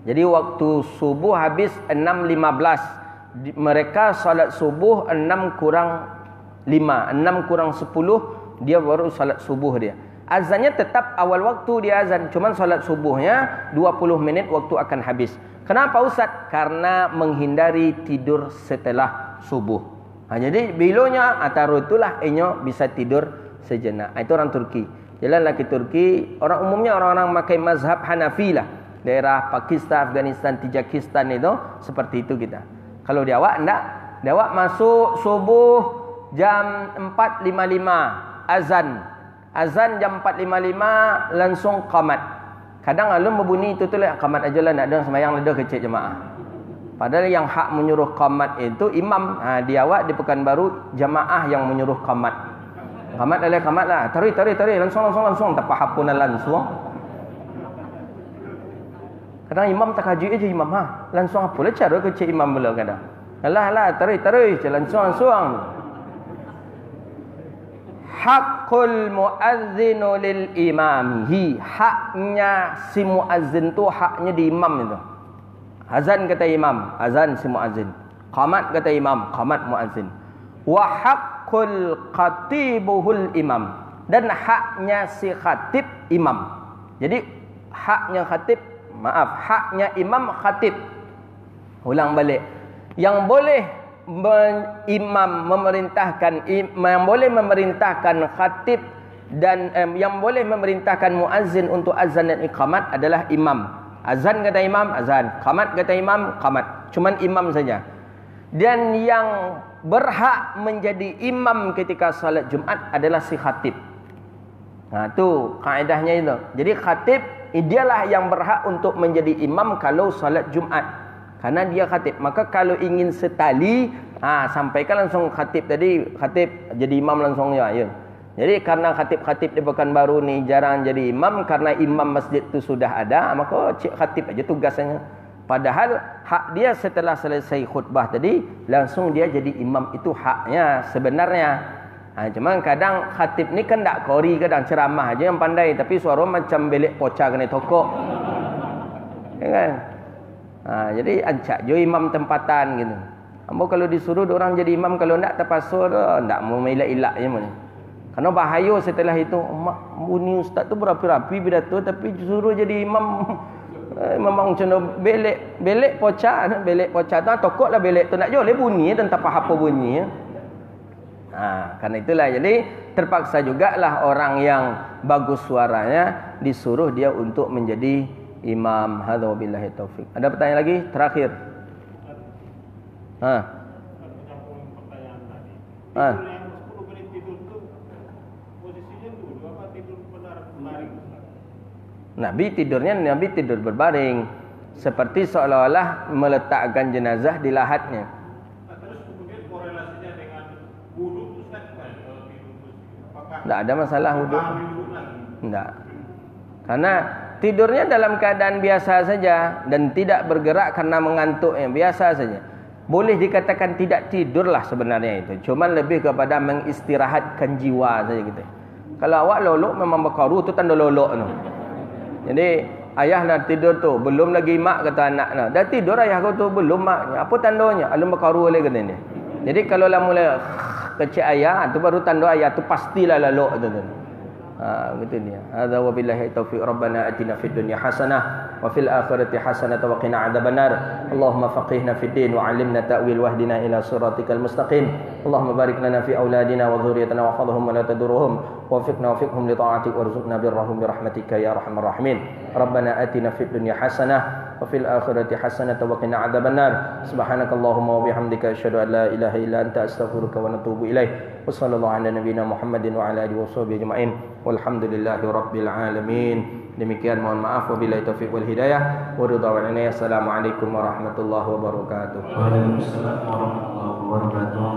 Jadi waktu subuh habis 6.15. Mereka solat subuh 6 kurang 5, 6 kurang 10 dia baru solat subuh dia. Azannya tetap awal waktu dia azan, cuman solat subuhnya 20 menit waktu akan habis. Kenapa Ustaz? Karena menghindari tidur setelah subuh. Jadi bilonya ataru itulah inyo bisa tidur sejenak. Itu orang Turki. Jalanlah ke Turki, orang umumnya orang-orang pakai mazhab Hanafi lah. Daerah Pakistan, Afghanistan, Tajikistan itu seperti itu kita. Kalau di awak enggak, di awak masuk subuh jam 4.55 azan. Azan jam 4.55 langsung qamat. Kadang alun berbunyi itu tu lah qamat aja lah, nak ada sembahyang ledah kecil jemaah. Padahal yang hak menyuruh qamat itu imam. Di awak di Pekanbaru jemaah yang menyuruh qamat. Qamat adalah qamat lah. Tarik langsung tak hapunan langsung. Kadang imam tak kaji aja imam langsung apa lah cara kecil imam bela kadang. Alah tarik langsung. Hakul muazzinu lil imamihi. Haknya si muazzin tu haknya di imam itu. Azan kata imam, azan si muazzin. Qamat kata imam, qamat muazzin. Wa hakul khatibuhul imam. Dan haknya si khatib imam. Jadi haknya haknya imam khatib. Ulang balik. Yang boleh imam memerintahkan, yang boleh memerintahkan khatib dan yang boleh memerintahkan muazzin untuk azan dan iqamat adalah imam. Azan kata imam, azan. Qamat kata imam, qamat. Cuman imam saja. Dan yang berhak menjadi imam ketika salat Jumat adalah si khatib. Tu kaedahnya itu. Jadi khatib dialah yang berhak untuk menjadi imam kalau salat Jumat. Karena dia khatib. Maka kalau ingin setali, sampaikan langsung khatib tadi, khatib jadi imam langsung ya. Jadi karena khatib-khatib di Pekanbaru ni jarang jadi imam karena imam masjid tu sudah ada, maka cik khatib aja tugasnya. Padahal hak dia setelah selesai khutbah tadi langsung dia jadi imam, itu haknya sebenarnya. Cuma kadang khatib ni kan tak kori, kadang ceramah aja yang pandai tapi suara macam belek poca kena tokok. Ya kan? Jadi ancak jo imam tempatan gitu. Ambo kalau disuruh orang jadi imam, kalau nak terpaksa ndak mau ilak-ilak je mana. Karena bahaya setelah itu. Bunyi ustaz tu berapi-rapi pidato tapi disuruh jadi imam memang macam belek poca tu tokoklah belek tu nak jo le bunyi dan tak faham apa bunyi. Karena itulah jadi terpaksa jugalah orang yang bagus suaranya disuruh dia untuk menjadi imam. Hadza wabillahi taufik. Ada pertanyaan lagi? Terakhir. Pertanyaan tadi. Yang 10 menit tidur tu posisinya dulu apa tidur berbaring? Nabi tidur berbaring seperti seolah-olah meletakkan jenazah di lahatnya. Terus kemudian korelasinya dengan wudu Ustaz kalau tidur apakah tidak ada masalah wudu? Tidak. Karena tidurnya dalam keadaan biasa saja dan tidak bergerak karena mengantuk yang biasa saja. Boleh dikatakan tidak tidurlah sebenarnya itu. Cuma lebih kepada mengistirahatkan jiwa saja gitu. Kalau awak lolok memang berkaru tu tanda lolok tu. Jadi ayah nak tidur tu belum lagi mak kata anak nak. Dah tidur ayah kau tu belum maknya. Apa tandanya? Alum berkaru oleh kata ni. Jadi kalau lah mula kecil ayah tu baru tanda ayah tu pastilah lolok tu. Betul dia. Hadza wabillahi taufiq. Rabbana atina fid dunya hasanah wa fil akhirati hasanah wa qina adzabannar. Allahumma faqihna fid din wa 'allimna ta'wil wahdina ila siratikal mustaqim. Allahumma barik lana fi auladina wa dhurriyyatina wa fadhhum wa la tadurruhum wafiqna wafiqhum li ta'atik warzuqna birrahum birahmatika ya arhamar rahimin. Rabbana atina fid dunya hasanah wa fil akhirati hasanah wa qina adzabannar. Subhanakallahumma wa bihamdika asyhadu an la ilaha illa anta astaghfiruka wa atubu ilaik. Wa sallallahu ala nabiyyina Muhammadin wa ala alihi washabbihi ajma'in. Walhamdulillahi rabbil alamin. Demikian, mohon maaf, wabillahi taufiq wal hidayah wa ridha wal inayah. Assalamualaikum warahmatullahi wabarakatuh. Waalaikumsalam warahmatullahi wabarakatuh.